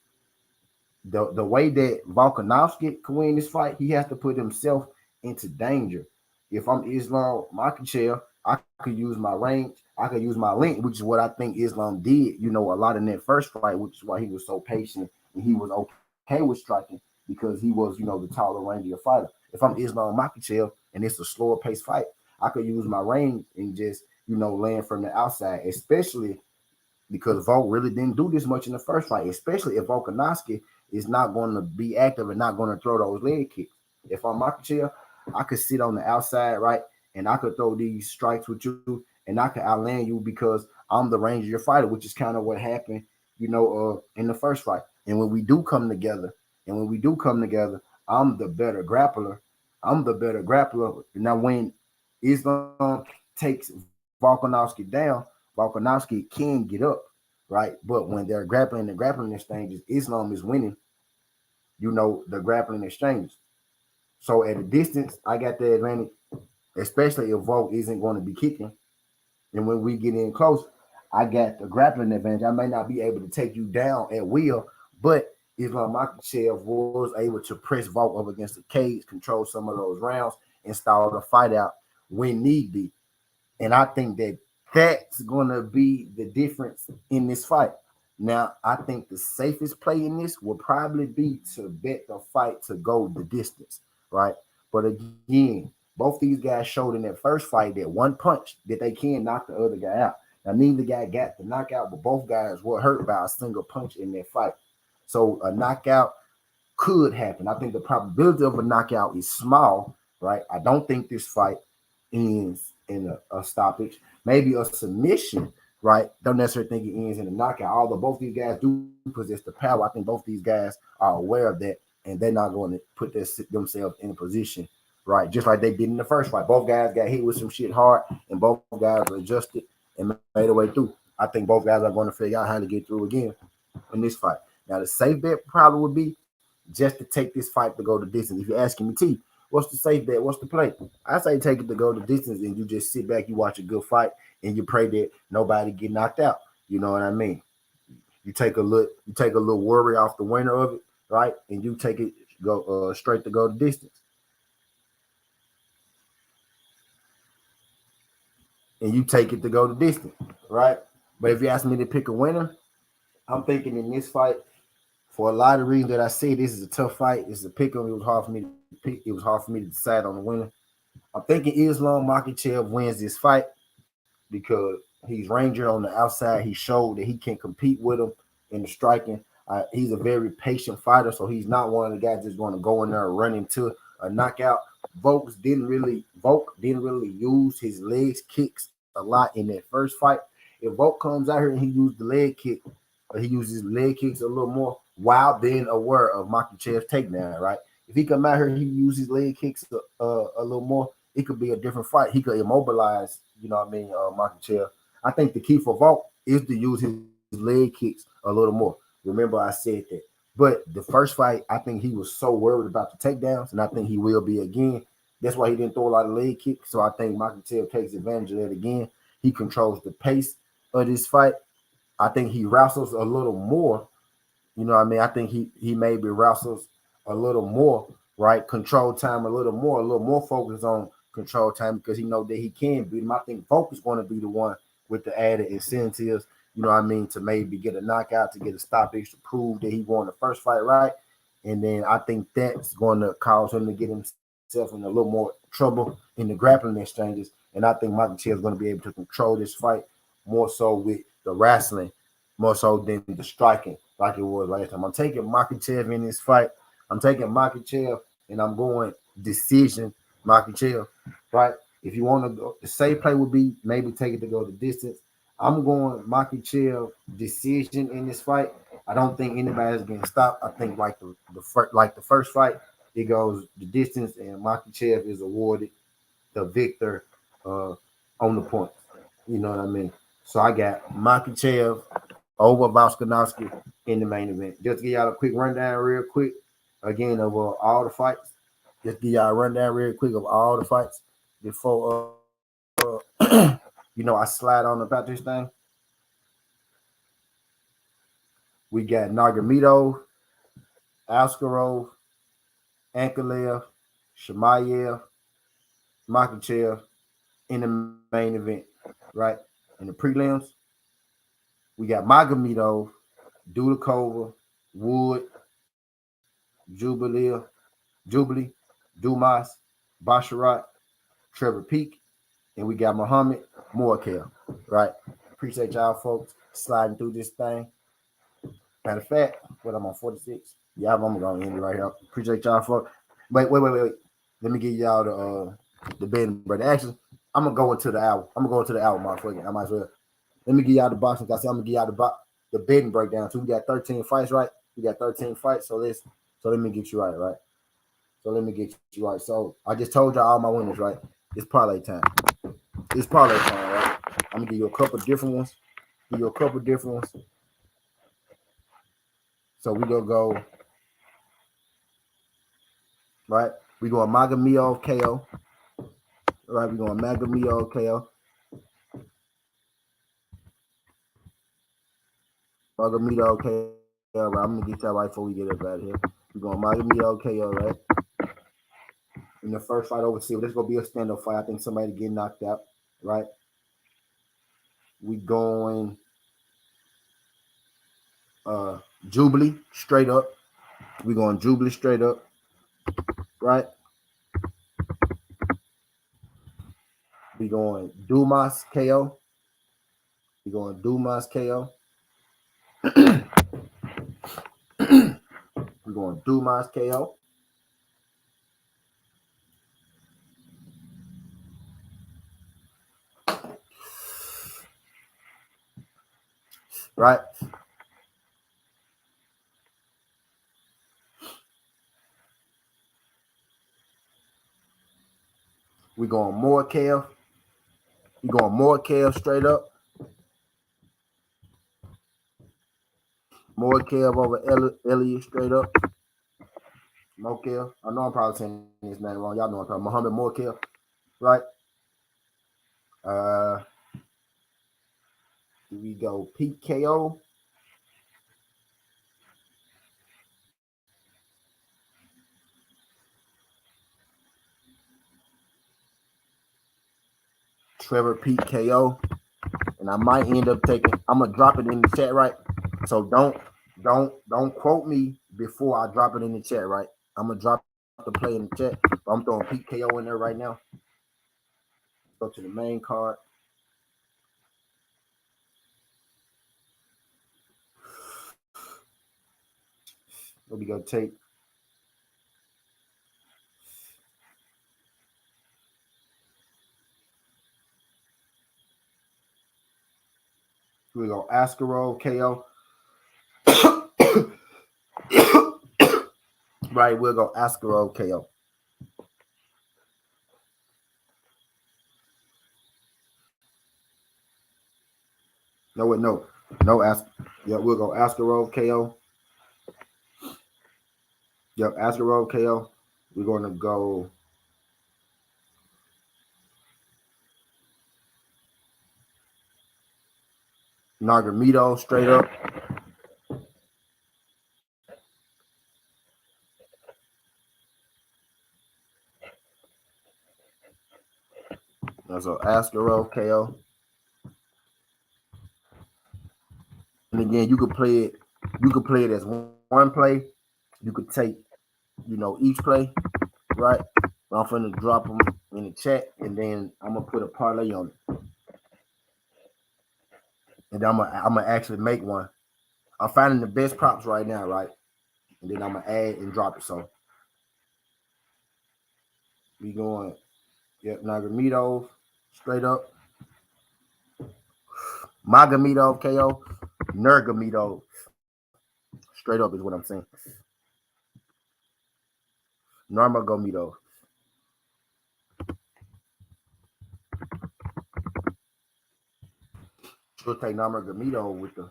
the way that Volkanovski can win this fight, he has to put himself into danger. If I'm Islam Makhachev, I could use my range, I could use my length, which is what I think Islam did, a lot in that first fight, which is why he was so patient and he was okay with striking, because he was, the taller, rangier fighter. If I'm Islam Makhachev and it's a slower paced fight, I could use my range and just, land from the outside, especially because Volk really didn't do this much in the first fight, especially if Volkanovski is not going to be active and not going to throw those leg kicks. If I'm Makhachev, I could sit on the outside, right, and I could throw these strikes with you, and I could outland you because I'm the rangier fighter, which is kind of what happened, in the first fight. And when we do come together, I'm the better grappler. Now, when Islam takes Volkanovski down, Volkanovski can get up, right? But when they're grappling, the grappling exchanges, Islam is winning, the grappling exchanges. So at a distance, I got the advantage, especially if Volk isn't going to be kicking. And when we get in close, I got the grappling advantage. I may not be able to take you down at will, but Islam Makhachev was able to press Volk up against the cage, control some of those rounds, and stall the fight out when need be. And I think that that's going to be the difference in this fight. Now, I think the safest play in this will probably be to bet the fight to go the distance, right? But again, both these guys showed in that first fight that one punch that they can knock the other guy out. Now, neither guy got the knockout, but both guys were hurt by a single punch in that fight. So a knockout could happen. I think the probability of a knockout is small, right? I don't think this fight ends in a stoppage. Maybe a submission, right? Don't necessarily think it ends in a knockout. Although both these guys do possess the power, I think both these guys are aware of that, and they're not going to put themselves in a position, right? Just like they did in the first fight. Both guys got hit with some shit hard, and both guys adjusted and made their way through. I think both guys are going to figure out how to get through again in this fight. Now, the safe bet probably would be just to take this fight to go the distance. If you're asking me, T, what's the safe bet? What's the play? I say take it to go the distance, and you just sit back, you watch a good fight, and you pray that nobody get knocked out. You know what I mean? You take a little worry off the winner of it, right? And you take it go straight to go the distance. And you take it to go the distance, right? But if you ask me to pick a winner, I'm thinking in this fight, for a lot of reasons that I say this is a tough fight. It's a pick 'em. It was hard for me to pick. It was hard for me to decide on the winner. I'm thinking Islam Makhachev wins this fight because he's Ranger on the outside. He showed that he can compete with him in the striking. He's a very patient fighter, so he's not one of the guys that's going to go in there and run into a knockout. Volk didn't really use his legs kicks a lot in that first fight. If Volk comes out here and he used the leg kick, or he uses leg kicks a little more while being aware of Makhachev's takedown, right? If he come out here, he uses leg kicks a little more. It could be a different fight. He could immobilize, you know what I mean, Makhachev. I think the key for Volk is to use his leg kicks a little more. Remember, I said that. But the first fight, I think he was so worried about the takedowns, and I think he will be again. That's why he didn't throw a lot of leg kicks. So I think Makhachev takes advantage of that again. He controls the pace of this fight. I think he wrestles a little more. You know what I mean? I think he maybe wrestles a little more, right? Control time a little more focus on control time because he know that he can beat him. I think Volk is going to be the one with the added incentives, you know what I mean, to maybe get a knockout, to get a stoppage, to prove that he won the first fight, right? And then I think that's going to cause him to get himself in a little more trouble in the grappling exchanges. And I think Makhachev is going to be able to control this fight more so with the wrestling, more so than the striking like it was last time. I'm taking Makhachev in this fight. I'm taking Makhachev, and I'm going decision Makhachev, right? If you want to go, the safe play would be maybe take it to go the distance. I'm going Makhachev decision in this fight. I don't think anybody's getting stopped. I think like the first fight, it goes the distance, and Makhachev is awarded the victor on the point. You know what I mean? So I got Makhachev over Volkanovski in the main event. Just give y'all a quick rundown real quick, again, of all the fights. Just give y'all a rundown real quick of all the fights before, I slide on about this thing. We got Nurmagomedov, Askarov, Ankalaev, Chimaev, Makhachev in the main event, right? In the prelims, we got Magomedov, Dudakova, Wood, Jubilee, Dumas, Basharat, Trevor Peak, and we got Muhammad Moakel, right? Appreciate y'all folks sliding through this thing. Matter of fact, what I'm on 46. Yeah, I'm gonna end it right here. Appreciate y'all folks. Wait. Let me give y'all the betting break. Actually, I'm gonna go into the hour. Motherfucker. I might as well. Let me give y'all the boxing. I said I'm gonna give y'all the betting breakdown. So we got 13 fights, right? We got 13 fights. So let me get you right? So let me get you right. So I just told y'all all my winners, right? It's parlay time. Right? I'm gonna give you a couple different ones. So we gonna go, right? We going Magomedov KO. Right, we going Magomedov KO. Magomedov KO. right? I'm gonna get that right before we get up out of here. We're going Magomedov KO, right? In the first fight overseas, this is gonna be a stand-up fight. I think somebody get knocked out, right? We going Jubilee straight up. We going Jubilee straight up, right? We going Dumas KO. We going Dumas KO. We're going Dumas KO. Right? We're going Makhachev. We're going Makhachev straight up. Makhachev over Elliott straight up. Makhachev. I know I'm probably saying his name wrong. Y'all know I'm talking Muhammad Makhachev. Right? Here we go PKO. Trevor Pete KO. And I might end up taking, I'm gonna drop it in the chat, right? So don't quote me before I drop it in the chat, right? I'm gonna drop the play in the chat. But I'm throwing Pete KO in there right now. Go to the main card. What we gonna take? We're gonna Askarov KO. Right, we'll go Askarov KO. No, yeah, we'll go Askarov KO. Yep, Askarov KO. We're gonna go Nagamido straight up. So Askarov KO. And again, you could play it. You could play it as one play. You could take, each play, right? I'm finna drop them in the chat, and then I'm gonna put a parlay on it, and then I'm gonna actually make one. I'm finding the best props right now, right? And then I'm gonna add and drop it. So we going, yep, Nagomedov straight up, Magomedov KO, Nurmagomedov straight up is what I'm saying. Nurmagomedov. She'll take Nurmagomedov with the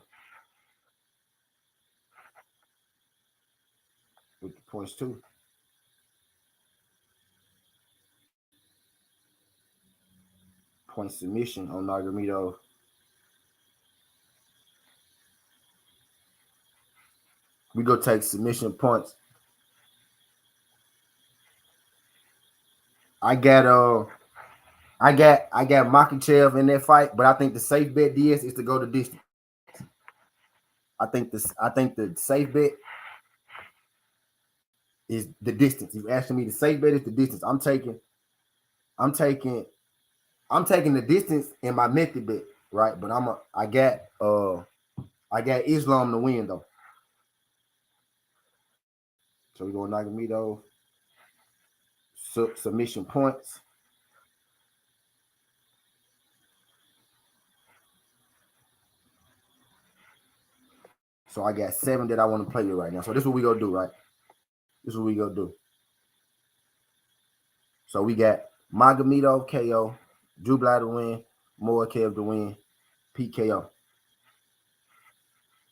points too. Point submission on Nurmagomedov. We go take submission points. I got Makhachev in that fight, but I think the safe bet is to go the distance. I think the safe bet is the distance. You asking me the safe bet is the distance. I'm taking the distance in my method bet, right? But I got Islam to win though. So we're going Nagomedov. Submission points. So I got 7 that I want to play with right now. So this is what we gonna do, right? This is what we gonna do. So we got Magomedov KO, Jubilee to win, Makhachev to win, PKO.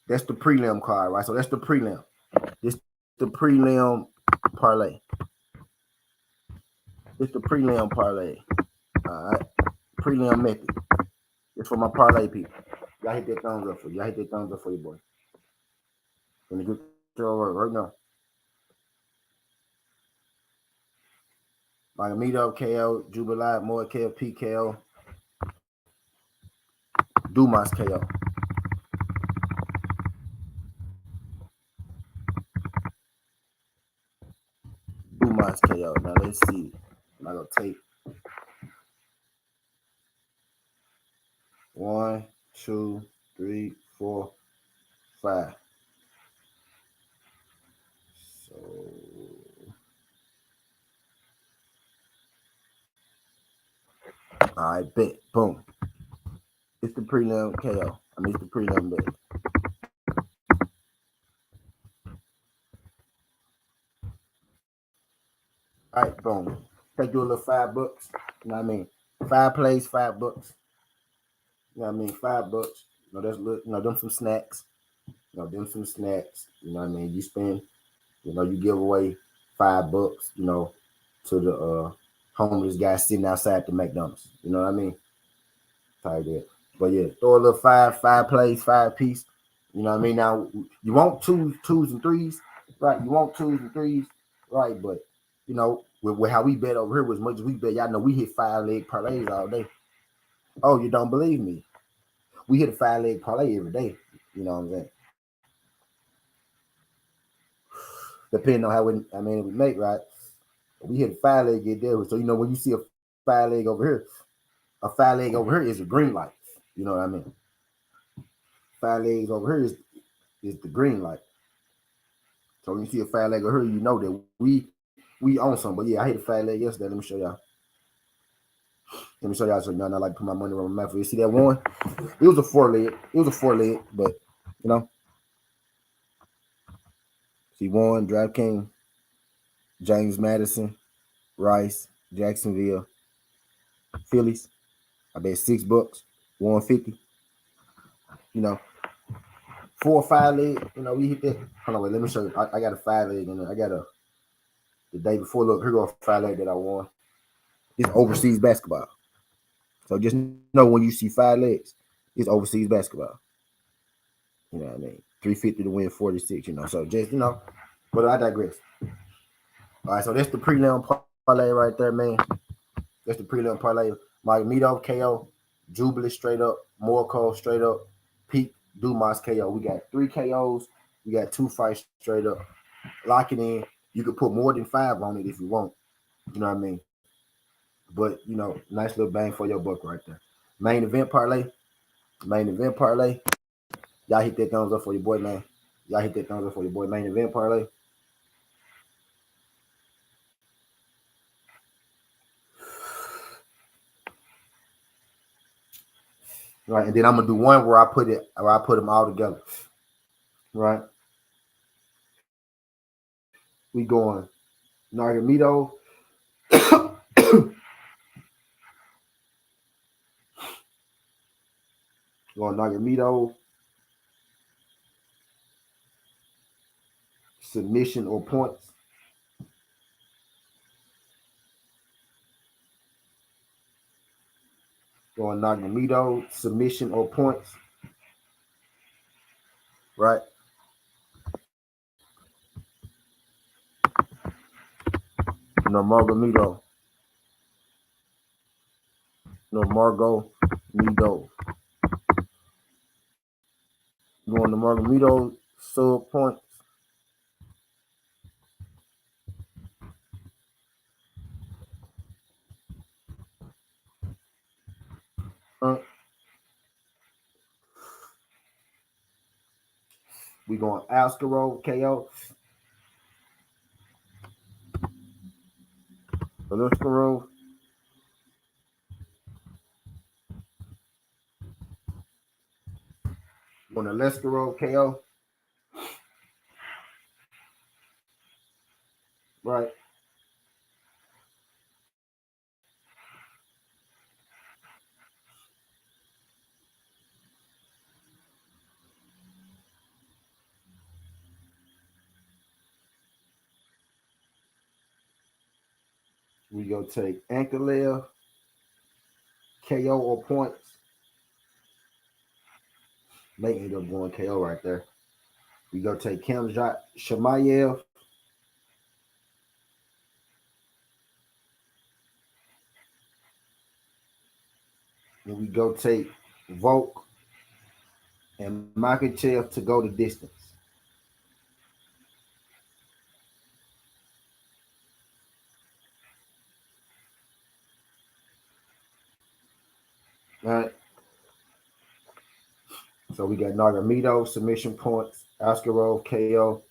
That's the prelim card, right? So that's the prelim. This the prelim parlay. It's the prelim parlay. All right. Prelim method. It's for my parlay people. Y'all hit that thumbs up for you. Y'all hit that thumbs up for you, boy. Let me get right now. Makhachev KO, Jubilee, Makhachev PKO, Dumas KO. Dumas KO. Now let's see. I'm gonna take 1, 2, 3, 4, 5. So all right, bet. Boom. It's the prelim KO. It's the prelim bet. All right, boom. Take you a little $5. You know what I mean? 5 plays, $5. You know what I mean? $5. You know, that's them some snacks. You know, them some snacks. You know what I mean? You spend, you give away $5, to the homeless guy sitting outside the McDonald's. You know what I mean? Type that. But yeah, throw a little five plays, 5 piece. You know what I mean? Now you want twos and threes, right? You want twos and threes, right? But with how we bet over here, as much as we bet, y'all know we hit 5-leg parlays all day. Oh, you don't believe me? We hit a 5-leg parlay every day. You know what I'm saying? Depending on how we make, right? We hit a 5-leg get there. So when you see a 5-leg over here, a 5-leg over here is a green light. You know what I mean? 5 legs over here is the green light. So when you see a 5-leg over here, you know that we own some. But yeah, I hit a 5-leg yesterday. Let me show y'all. So y'all not like put my money on my mouth. You see that one? It was a 4-leg. But see one, DraftKings, James Madison, Rice, Jacksonville, Phillies. I bet $6, 150. 4 or 5 leg. We hit that. Hold on, wait. Let me show you. I got a 5-leg, and I got the day before. Look, here go a 5-leg that I won. It's overseas basketball. So just know when you see 5 legs, it's overseas basketball. You know what I mean? 350 to win 46. So just but I digress. All right, so that's the prelim parlay right there, man. That's the prelim parlay. Makhachev KO, Jubilee straight up, Morco straight up, Pete Dumas KO. We got 3 KOs. We got 2 fights straight up. Lock it in. You could put more than 5 on it if you want. You know what I mean? But nice little bang for your buck right there. Main event parlay. Y'all hit that thumbs up for your boy, man. Main event parlay. Right, and then I'm gonna do one where I put them all together. Right. We going Nagomedov. Going Nagomedov. Submission or points. Going Nagomedov. Submission or points. Right. Nurmagomedov. Going Nurmagomedov. Sub points. We going Askarov KO. Askarov. Going to Leskarov KO. Right. We go take Ankalev, KO or points. May end up going KO right there. We go take Chimaev. And we go take Volk and Makhachev to go the distance. All right. So we got Nagomedov submission points, Askarov KO,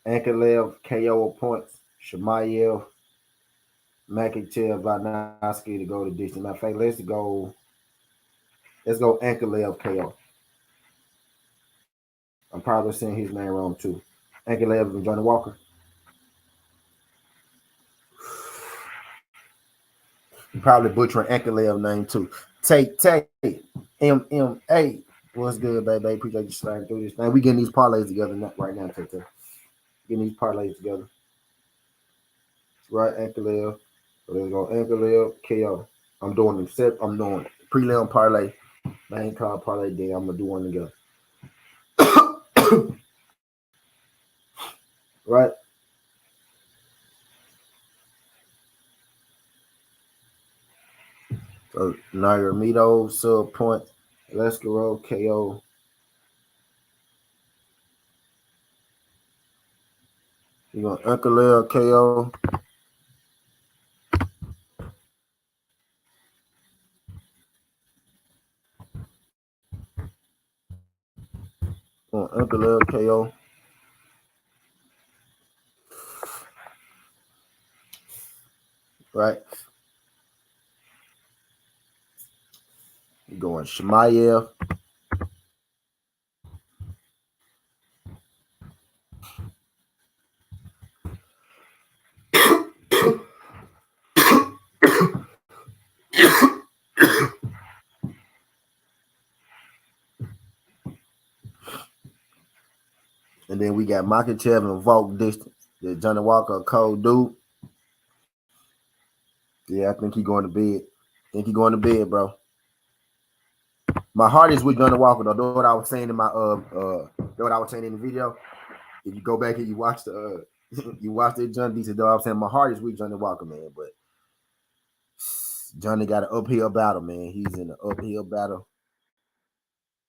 Ankalev KO points, Chimaev, Makhachev, Volkanovski to go the distance. Matter of fact, let's go Ankalev KO. I'm probably saying his name wrong too. Ankalev and Johnny Walker. I'm probably butchering Ankalev name too. Tay MMA. What's good, baby? Appreciate you sliding through this thing. We getting these parlays together right now, Tay. Getting these parlays together. Right, Ankalev. So let's go Ankalev KO. I'm doing prelim parlay, main card parlay. Then I'm gonna do one together. Right. So Nagomedov sub point, Leskaro KO. You going Ankalev KO. Ankalev KO. Right. You going Chimaev. And then we got Makhachev and Volk distance. The Johnny Walker, a cold dude. Yeah, I think he going to bed. Bro. My heart is with Johnny Walker, though. That's what I was saying in my what I was saying in the video. If you go back and you watch the you watch the Johnny decent, though I was saying my heart is with Johnny Walker, man. But Johnny got an uphill battle, man. He's in an uphill battle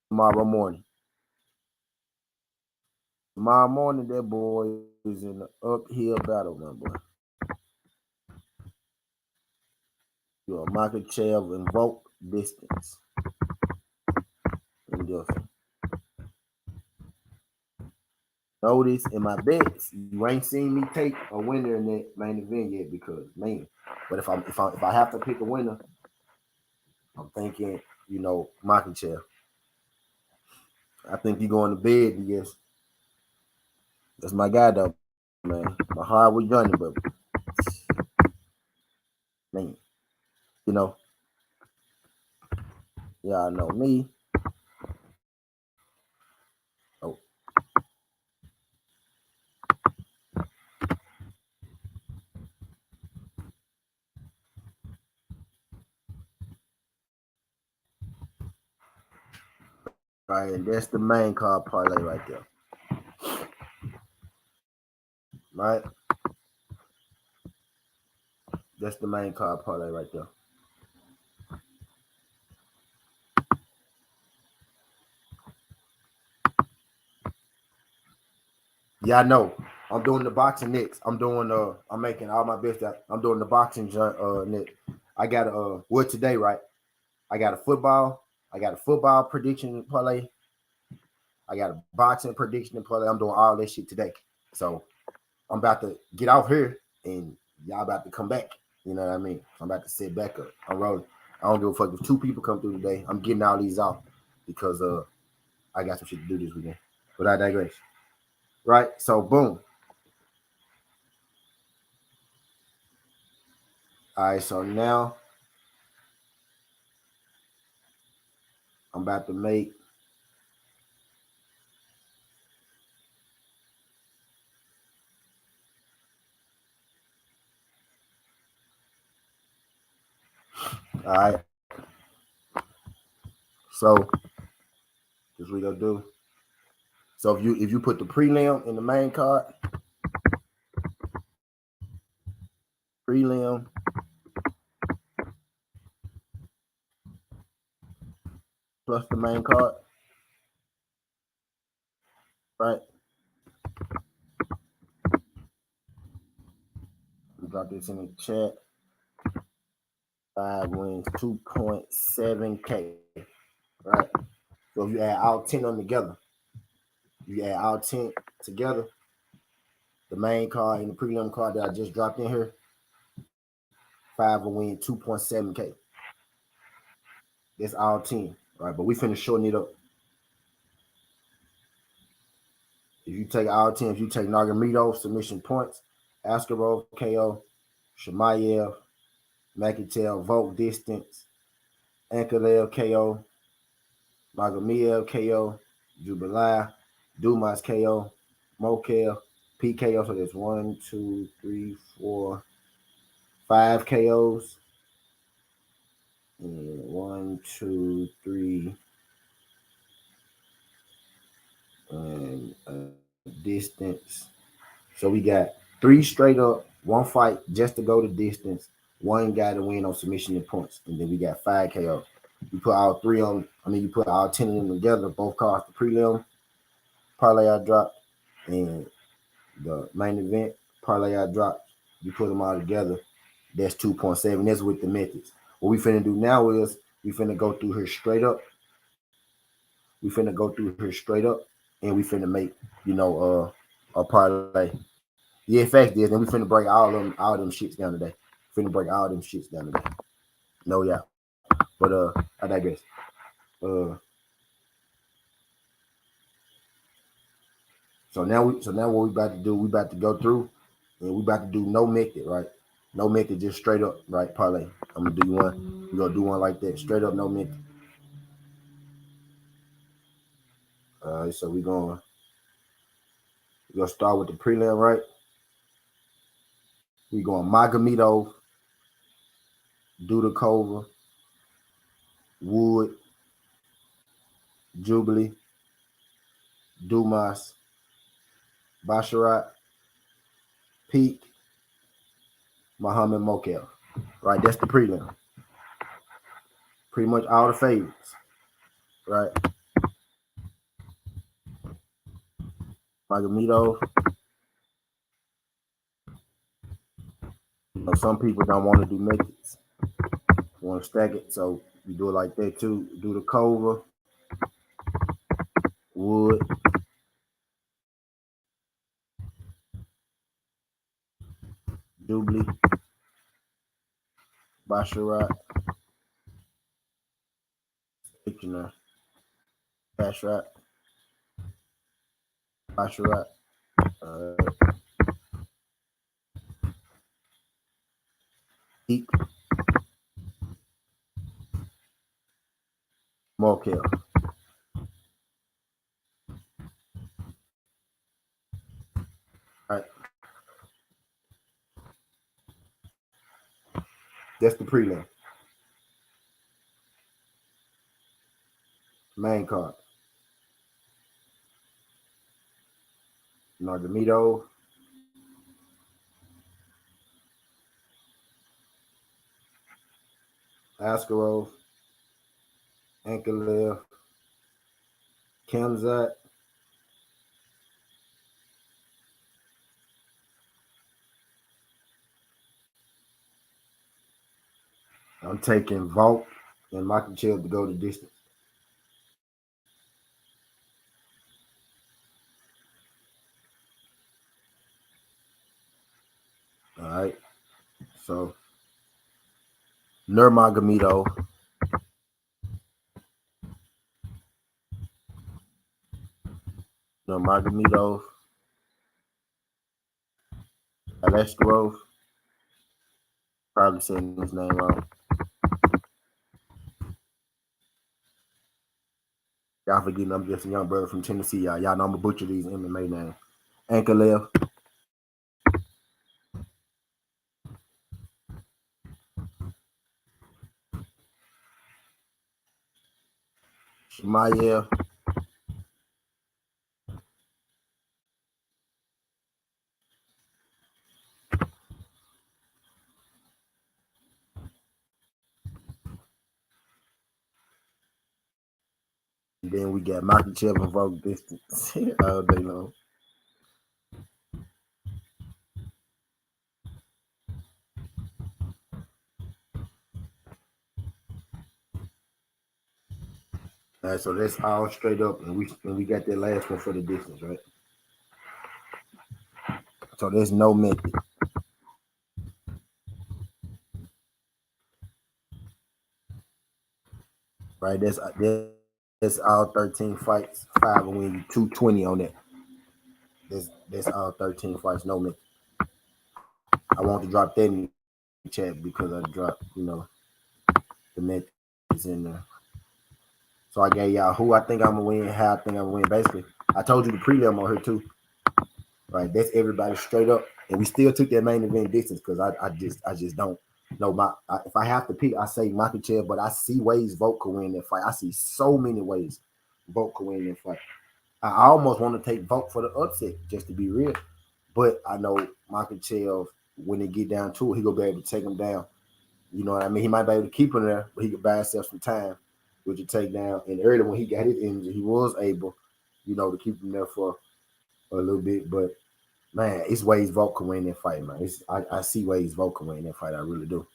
tomorrow morning. Tomorrow morning, that boy is in an uphill battle, my boy. You're a Makhachev and Volk distance. And just notice in my bets, you ain't seen me take a winner in that main event yet because, man. But if I have to pick a winner, I'm thinking, Makhachev. I think you going to bed, yes. That's my guy, though, man. My heart was Johnny, but man, y'all know me. Oh. All right, and that's the main card parlay right there. Right? That's the main card parlay right there. Yeah, I know. I'm doing the boxing next. I'm making all my best out. I'm doing the boxing next. I got today, right? I got a football prediction parlay. I got a boxing prediction parlay. I'm doing all that shit today. So I'm about to get out here and y'all about to come back. You know what I mean? I'm about to sit back up. I'm rolling. I don't give a fuck if 2 people come through today. I'm getting all these off because I got some shit to do this weekend. But I digress. Right? So boom. All right, so now I'm about to make all right. So this we gonna do. So if you put the prelim in the main card, prelim plus the main card, right? We got this in the chat. 5 wins, 2.7K, right? So if you add all 10 of them together, you add all 10 together, the main card and the prelim card that I just dropped in here, 5 will win 2.7K. That's all 10, right? But we finna shorten it up. If you take all 10, if you take Nagomedov, submission points, Askarov, KO, Chimaev, Makhachev, Volk distance, Ankalev, KO, Magomedov, KO, Jubilee, Dumas, KO, Mokel, PKO. So there's 1, 2, 3, 4, 5 KOs. And 1, 2, 3, and distance. So we got 3 straight up, 1 fight just to go the distance, 1 guy to win on submission and points, and then we got 5 KO. You put all 3 on. I mean, you put all 10 of them together. Both cards, the prelim parlay I dropped, and the main event parlay I dropped. You put them all together. That's 2.7. That's with the methods. What we finna do now is we finna go through here straight up. We finna go through here straight up, and we finna make a parlay. Yeah, in fact, is, and we finna break all them shits down today. Finna break all them shits down today. No, yeah, but I digress. So now what we about to do? We about to go through, and we about to do no method, right? No method, just straight up, right? Parlay. I'm gonna do one. We gonna do one like that, straight up, no method. All right, so we gonna start with the prelim, right? We going Magomedov, Dudakova, Wood, Jubilee, Dumas, Basharat, Peak, Muhammad Mokel. Right, that's the prelim. Pretty much all the favorites, right? Magomedov. Some people don't want to do methods, want to stack it, so you do it like that too. Do the Cova, Wood, Jubilee, Basharat, Basharat, Basharat, Peak, Mokel. All right. That's the prelim. Main card. Nagomedov, Askarov, Ankalev, Kamzat, I'm taking Volk and Makhachev to go the distance. All right. So Nurmagomedov, Nurmagomedov, Aleskarov, probably saying his name wrong. Y'all forgetting I'm just a young brother from Tennessee. Y'all know I'm gonna butcher these MMA names. Ankalev, Chimaev, then we got Makhachev and Volk distance all day long. All right, so that's all straight up, and we got that last one for the distance, right? So there's no method, right? That's all 13 fights, 5 and win you 220 on that. That's all 13 fights, no method. I want to drop that in the chat because I dropped, the methods in there. So I gave y'all who I think I'm gonna win, how I think I'm gonna win. Basically, I told you the prelim on here too. Right, that's everybody straight up, and we still took that main event distance because I just don't know if I have to pick, I say Makhachev, but I see ways Volk could win that fight. I see so many ways Volk could win that fight. I almost want to take Volk for the upset, just to be real, but I know Makhachev, when they get down to it, he gonna be able to take him down. You know what I mean? He might be able to keep him there, but he could buy himself some time with the takedown. And earlier when he got his injury, he was able, to keep him there for a little bit. But man, it's ways Volk can win that fight, man. I see ways Volk can win that fight. I really do.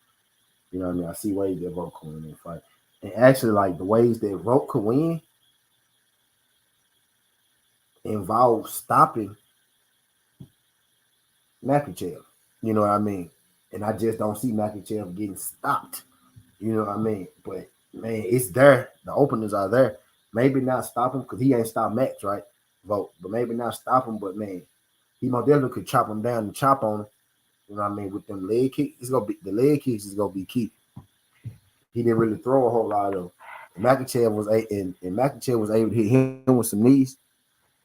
You know what I mean? I see ways that Volk can win that fight. And actually, like the ways that Volk can win involve stopping Makhachev. You know what I mean? And I just don't see Makhachev getting stopped. You know what I mean? But man, it's there. The openers are there. Maybe not stop him because he ain't stopped Max, right? Vote. But maybe not stop him. But man, he most definitely could chop him down and chop on him. You know what I mean? With them leg kicks, the leg kicks is gonna be key. He didn't really throw a whole lot of them. Makhachev was able to hit him with some knees.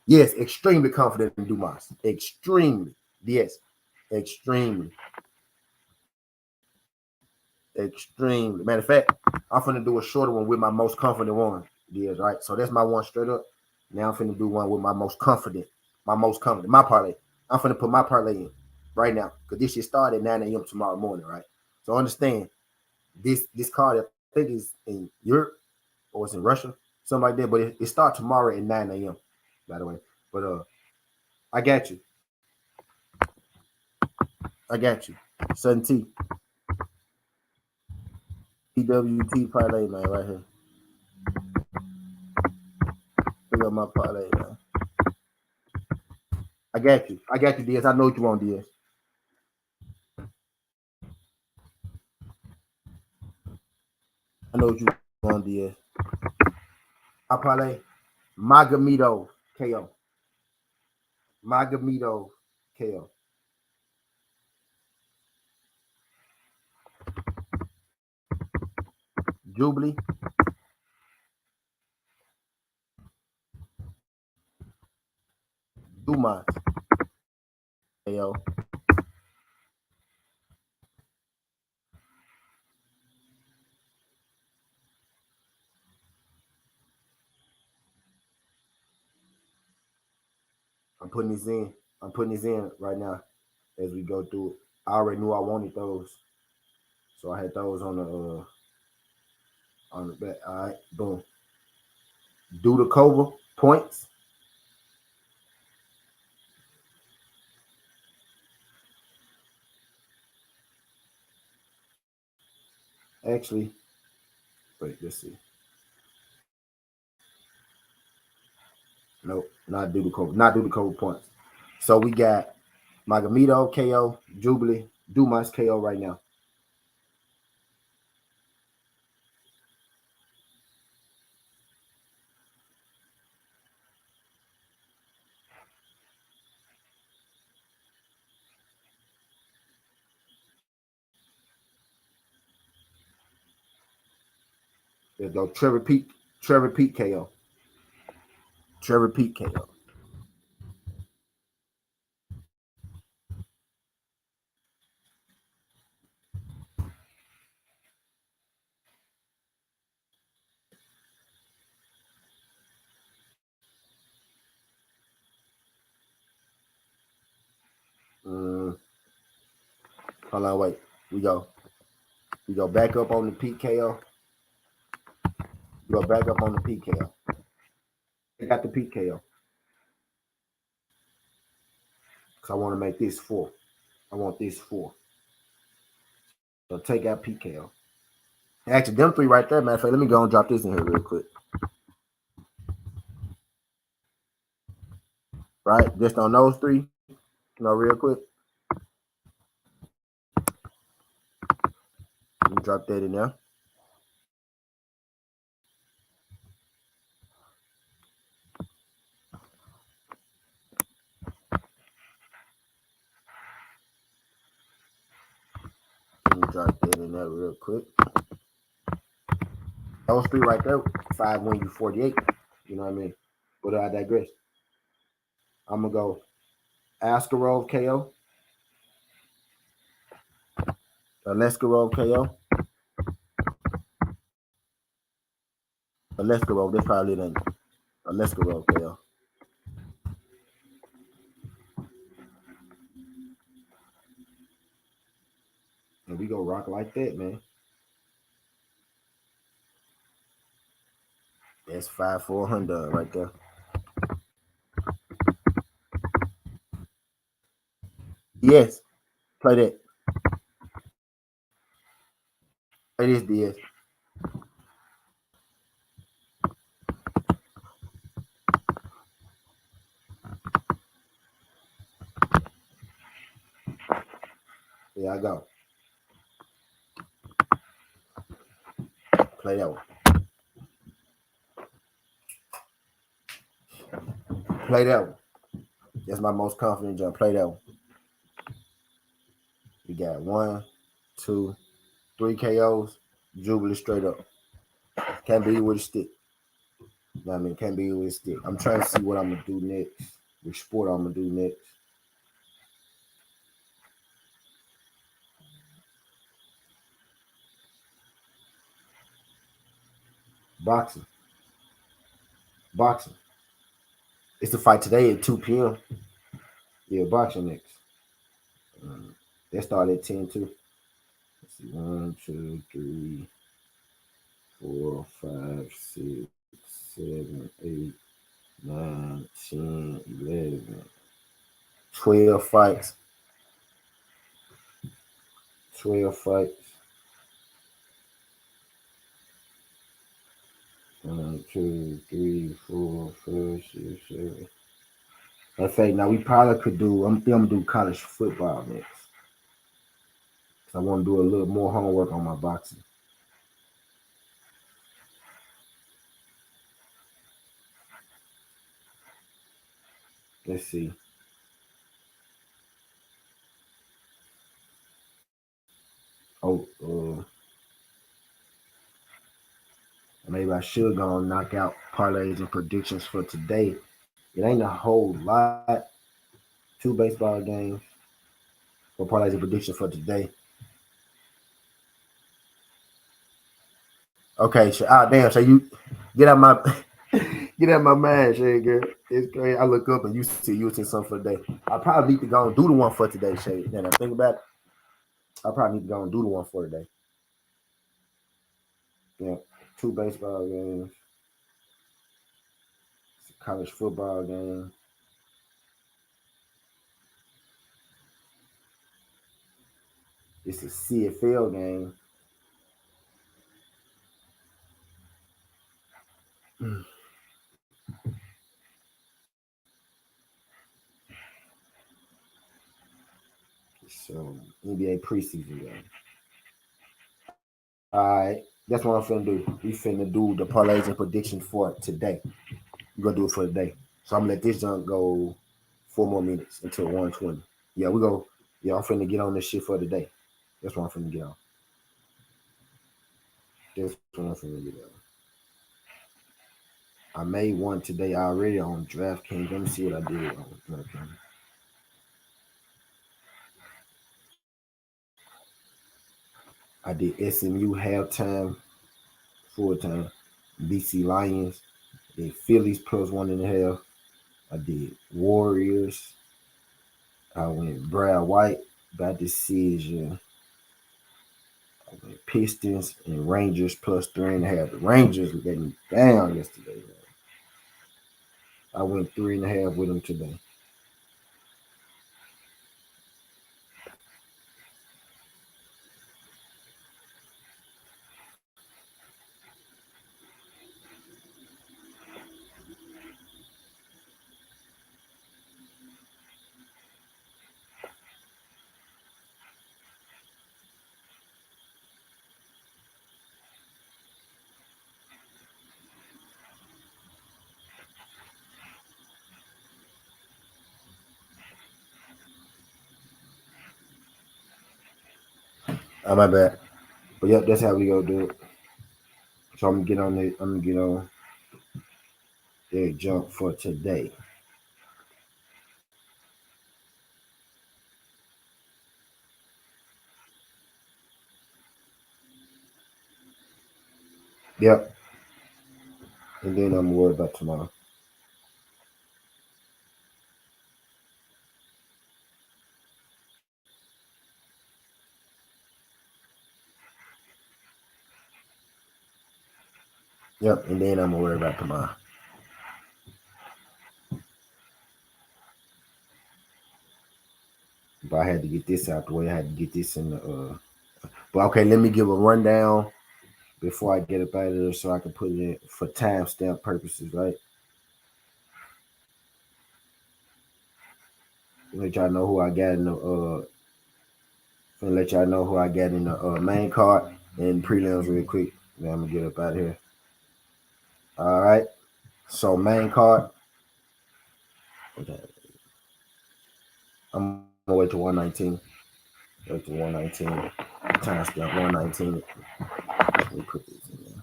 Yes, extremely confident in Dumas. Extremely. Yes. Extremely. Extremely. Matter of fact, I'm finna do a shorter one with my most confident one. Yes, right. So that's my one straight up. Now I'm finna do one with my most confident. My parlay. I'm finna put my parlay in right now. Because this shit started at 9 a.m. tomorrow morning, right? So understand this card I think is in Europe or it's in Russia, something like that. But it starts tomorrow at 9 a.m. by the way. But I got you. I got you. Sudden T. PWT parlay, man, right here. Pick up my parlay, man. I got you. I got you, Diaz. I know what you want, Diaz. I know what you want, Diaz. I parlay Magamito KO. Magamito KO. Jubilee. Dumas KO. I'm putting this in. I'm putting this in right now as we go through it. I already knew I wanted those, so I had those on the back. All right, boom. Dudakova points. Actually, wait, let's see. Nope, not Dudakova. Not Dudakova points. So we got Magamito KO, Jubilee, Dumas KO right now. There's no Trevor Pete KO. Trevor Pete KO. Hold on, wait. We go. We go back up on the Pete KO. We go back up on the Pete KO. out the PKO. Because I want to make this 4. I want this 4. So take out PKO. Actually, them 3 right there, matter of fact, let me go and drop this in here real quick. Right? Just on those 3, real quick. Let me drop that in there. Let me drop that in there real quick. Those 3 right there, 5 win you 48. You know what I mean? But I digress. I'm gonna go Askarov KO, Leskarov KO, Leskarov. That's probably it, ain't it? Leskarov KO. And we go rock like that, man. That's 5-400 right there. Yes, play that. Play this, DS. There I go. Play that one. Play that one. That's my most confident jump. Play that one. We got 1, 2, 3 KOs. Jubilee straight up. Can't beat it with a stick. You know what I mean? Can't beat it with a stick. I'm trying to see what I'm going to do next. Which sport I'm going to do next. Boxing. It's the fight today at 2 p.m. Yeah, boxing next. That started at 10 too. Let's see. 1, 2, 3, 4, 5, 6, 7, 8, 9, 10, 11, 12 fights. 12 fights. 1, 2, 3, 4, 5, 6, 7. In fact, now we probably could do. I'm gonna do college football next. I want to do a little more homework on my boxing. Let's see. Maybe I should go and knock out parlays and predictions for today. It ain't a whole lot. 2 baseball games for parlays and predictions for today. Okay, so damn, so you get out my get out my mind, Shay, girl. It's crazy. I look up and you see something for today. I probably need to go and do the one for today, Shay. Then I think about it. I probably need to go and do the one for today. Yeah, 2 baseball games, college football game. It's a CFL game. So NBA preseason game. All right, that's what I'm finna do. We finna do the parlays and predictions for today. We're gonna do it for today. So I'm gonna let this junk go 4 more minutes until 1:20. Yeah, we go. Yeah, I'm finna get on this shit for today. That's what I'm finna get on. That's what I'm finna get on. I made one today already on DraftKings. Let me see what I did on DraftKings. I did SMU halftime, full time. BC Lions. I did Phillies plus 1.5. I did Warriors. I went Brad White by decision. I went Pistons and Rangers plus 3.5. The Rangers let me down yesterday, man. I went 3.5 with him today. Oh, my bad. But yep, that's how we go do it. So I'm gonna get on it. I'm gonna get on the jump for today. Yep. And then I'm worried about tomorrow. Yep. And then I'm worried about tomorrow. But I had to get this out the way. I had to get this in the. But okay, let me give a rundown before I get up out of there, so I can put it in for timestamp purposes, right? Let y'all know who I got in the. Let y'all know who I got in the main card and prelims real quick. Then I'm gonna get up out of here. All right. So main card. Okay. I'm gonna wait to 119. Wait to 119. Timestamp 119. Let me put this in there.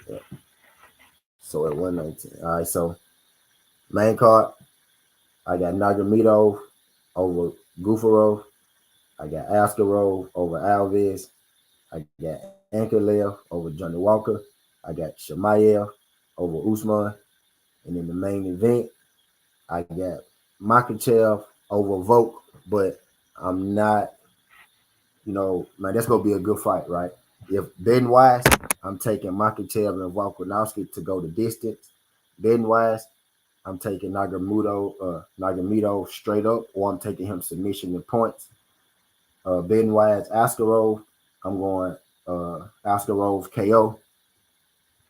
Yeah. So at 119. All right. So main card. I got Nagomedov over Gufarov. I got Askarov over Alves. I got Ankalev over Johnny Walker. I got Chimaev over Usman. And in the main event, I got Makhachev over Volk. But I'm not, man, that's going to be a good fight, right? If betting wise, I'm taking Makhachev and Volkanovski to go the distance. Betting wise, I'm taking Nagomedov straight up, or I'm taking him submission and points. Betting wise, Askarov, I'm going Askarov KO.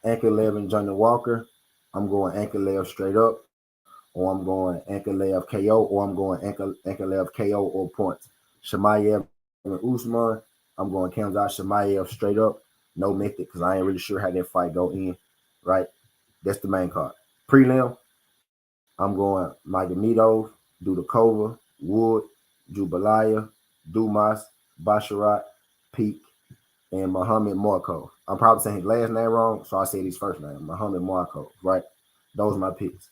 Ankalev and Johnny Walker, I'm going Ankalev straight up, or I'm going Ankalev KO, or I'm going Ankalev KO or points. Chimaev and Usman, I'm going Khamzat Chimaev straight up, no method, because I ain't really sure how that fight go in, right? That's the main card. Prelim, I'm going Magomedov, Dudakova, Wood, Jubalaya, Dumas, Basharat, Peak, and Muhammad Markov. I'm probably saying his last name wrong, so I said his first name, Muhammad Markov, right? Those are my picks.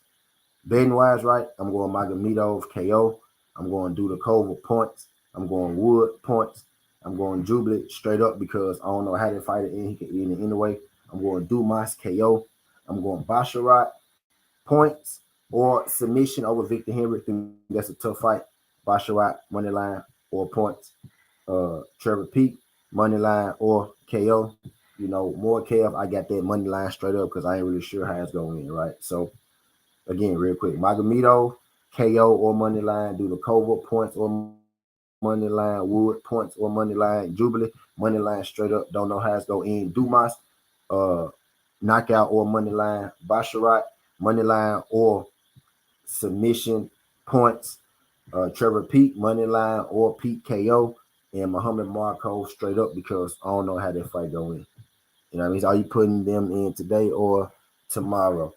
Betting wise, right? I'm going Magomedov KO. I'm going Dudakova points. I'm going Wood points. I'm going Jublet straight up because I don't know how to fight it in. He can end it anyway. I'm going Dumas KO. I'm going Basharat points or submission over Victor Henry. I think that's a tough fight. Basharat money line or points. Trevor Peak money line or KO. More KO. I got that money line straight up because I ain't really sure how it's going in, right? So again, real quick, Magomedov KO or money line. Do the Cova points or money line. Wood points or money line. Jubilee money line straight up. Don't know how it's going in. Dumas knockout or money line. Basharat money line or submission points. Trevor Peak money line or Peak KO, and Muhammad Marco straight up because I don't know how that fight go in. You know what I mean? Are you putting them in today or tomorrow?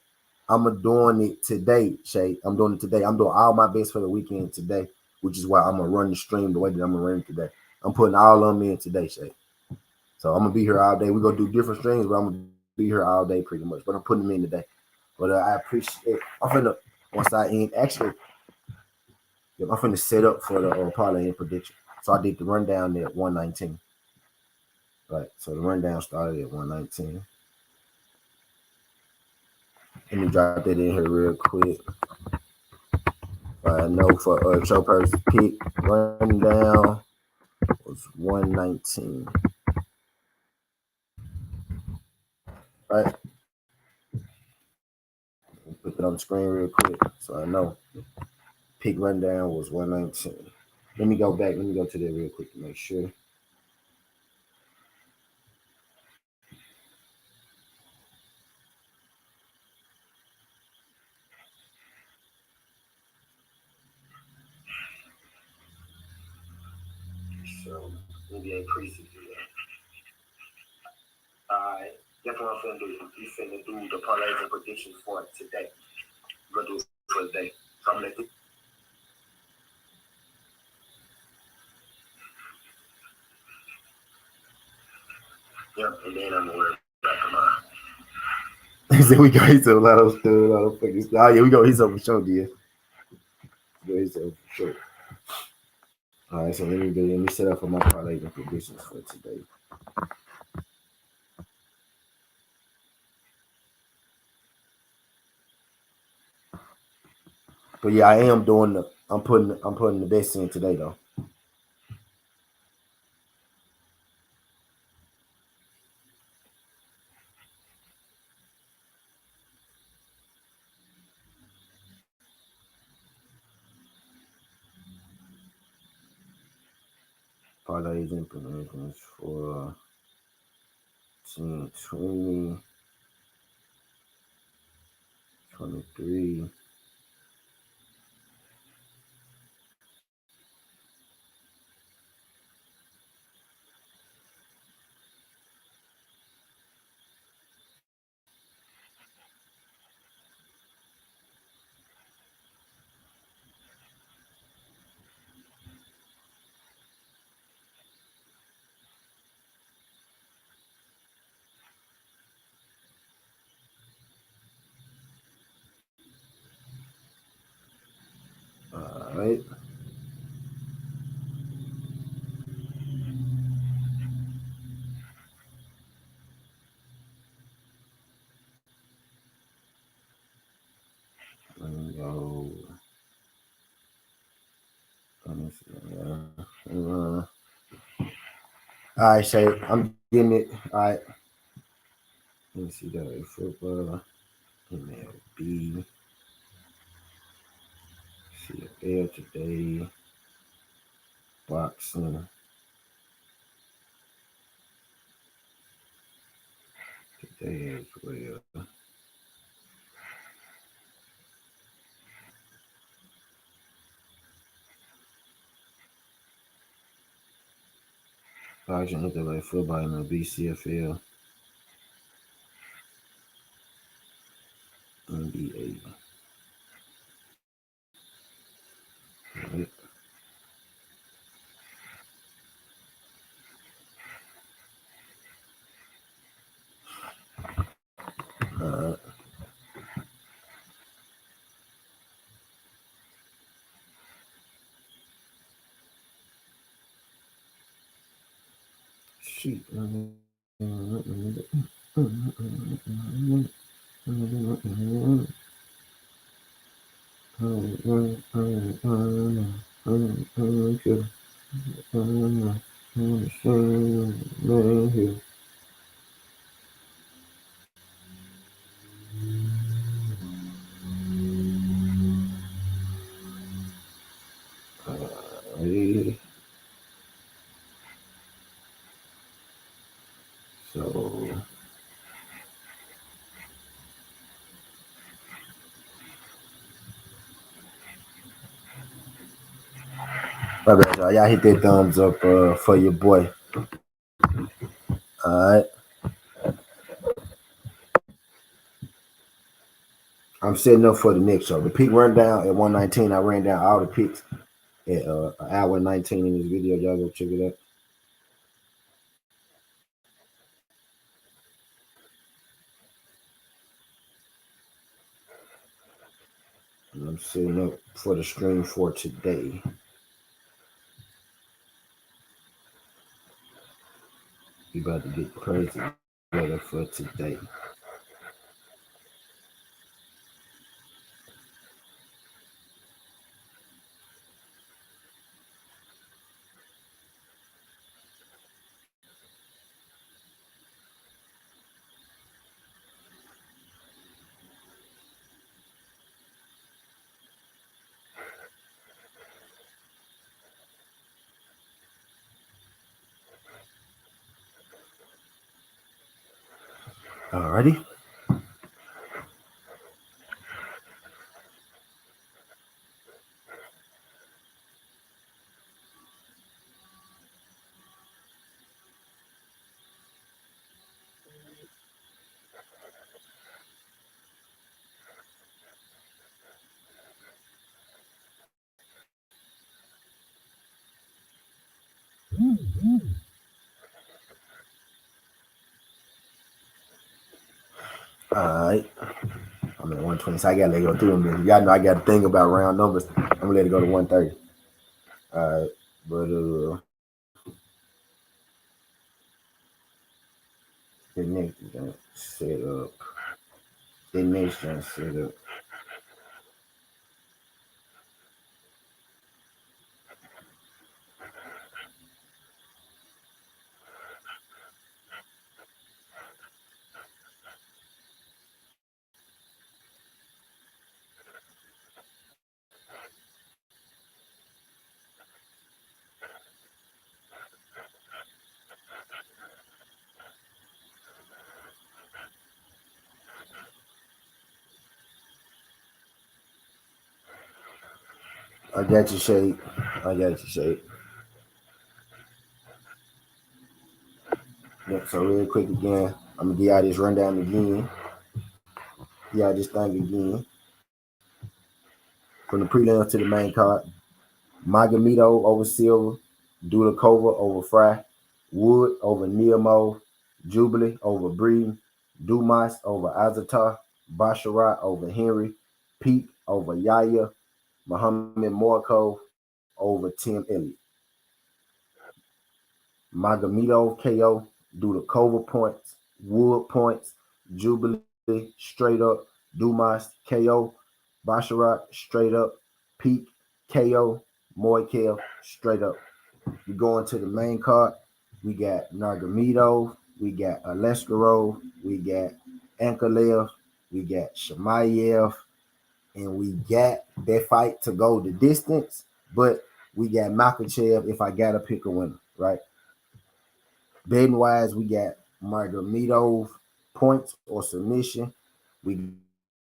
I'm doing it today, Shay. I'm doing it today. I'm doing all my best for the weekend today, which is why I'm gonna run the stream the way that I'm gonna run it today. I'm putting all of them in today, Shay. So I'm gonna be here all day. We're gonna do different streams, but I'm gonna be here all day pretty much. But I'm putting them in today. But I appreciate it. I'm finna once I end. Actually, I'm finna set up for the parlay and prediction. So I did the rundown at 119. Right. So the rundown started at 119. Let me drop that in here real quick. I know for Chopper's pick rundown was 119. Right. on the screen real quick so I know. Pick rundown was 119. Let me go back. Let me go to that real quick to make sure. So NBA preseason. Alright, that's what I'm finna do. We finna do the parlays and predictions for today. We're gonna do it for today. So I'm gonna let yep, and then I'm gonna worry about tomorrow. He said we got his a lot of stuff, a lot of fucking stuff. Oh yeah, we got his for sure, dear. We got his for sure. Alright, so let me set up for my parlays and predictions for today. But yeah, I am doing I'm putting the best in today though. Parlays and predictions for 10, 20, 23. Alright. Let me go. Let me see. Alright, Shay, I'm getting it. Alright. Let me see that football. MLB. CFL today. Boxing. Today as well. Boxing, look at like football, MLB, CFL. NBA. Right. Shoot. So my bad, y'all. Y'all hit that thumbs up for your boy. Alright. I'm setting up for the next show. The peak rundown at 119. I ran down all the picks at an hour 19 in this video. Y'all go check it out. And I'm setting up for the stream for today. We about to get crazy together for today. Alrighty. Alright. I'm at 120, so I gotta let it go through them. Y'all know I got to think about round numbers. I'm gonna let it go to 130. Alright, but the next jump set up. The next jump set up. I got you, Shade. I got you, Shade. Yeah, so real quick again, I'm gonna give y'all this rundown again. Y'all this thing again. From the prelims to the main card. Magomedov over Silva, Dudakova over Fry, Wood over Neomov, Jubilee over Breeden, Dumas over Azatar, Basharat over Henry, Pete over Yaya, Muhammad Morkov over Tim Elliott. Magomedov KO, Dudakova points, Wood points, Jubilee straight up, Dumas KO, Basharat straight up, Pete KO, Moikev straight up. We go into the main card. We got Nargamidov, we got Aleskarov, we got Ankalev, we got Chimaev, and we got that fight to go the distance. But we got Makhachev if I gotta pick a winner, right? Betting wise, we got Margamidov points or submission. We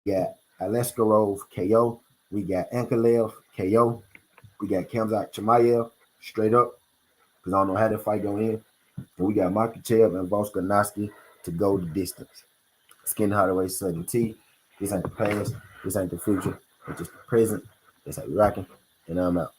got Aleskarov KO. We got Ankalev KO. We got Kamzat Chimaev straight up because I don't know how the fight going in. And we got Makhachev and Volkanovski to go the distance. Skin Holloway, Southern T. This ain't the past. This ain't the future. It's just the present. That's how we rocking. And I'm out.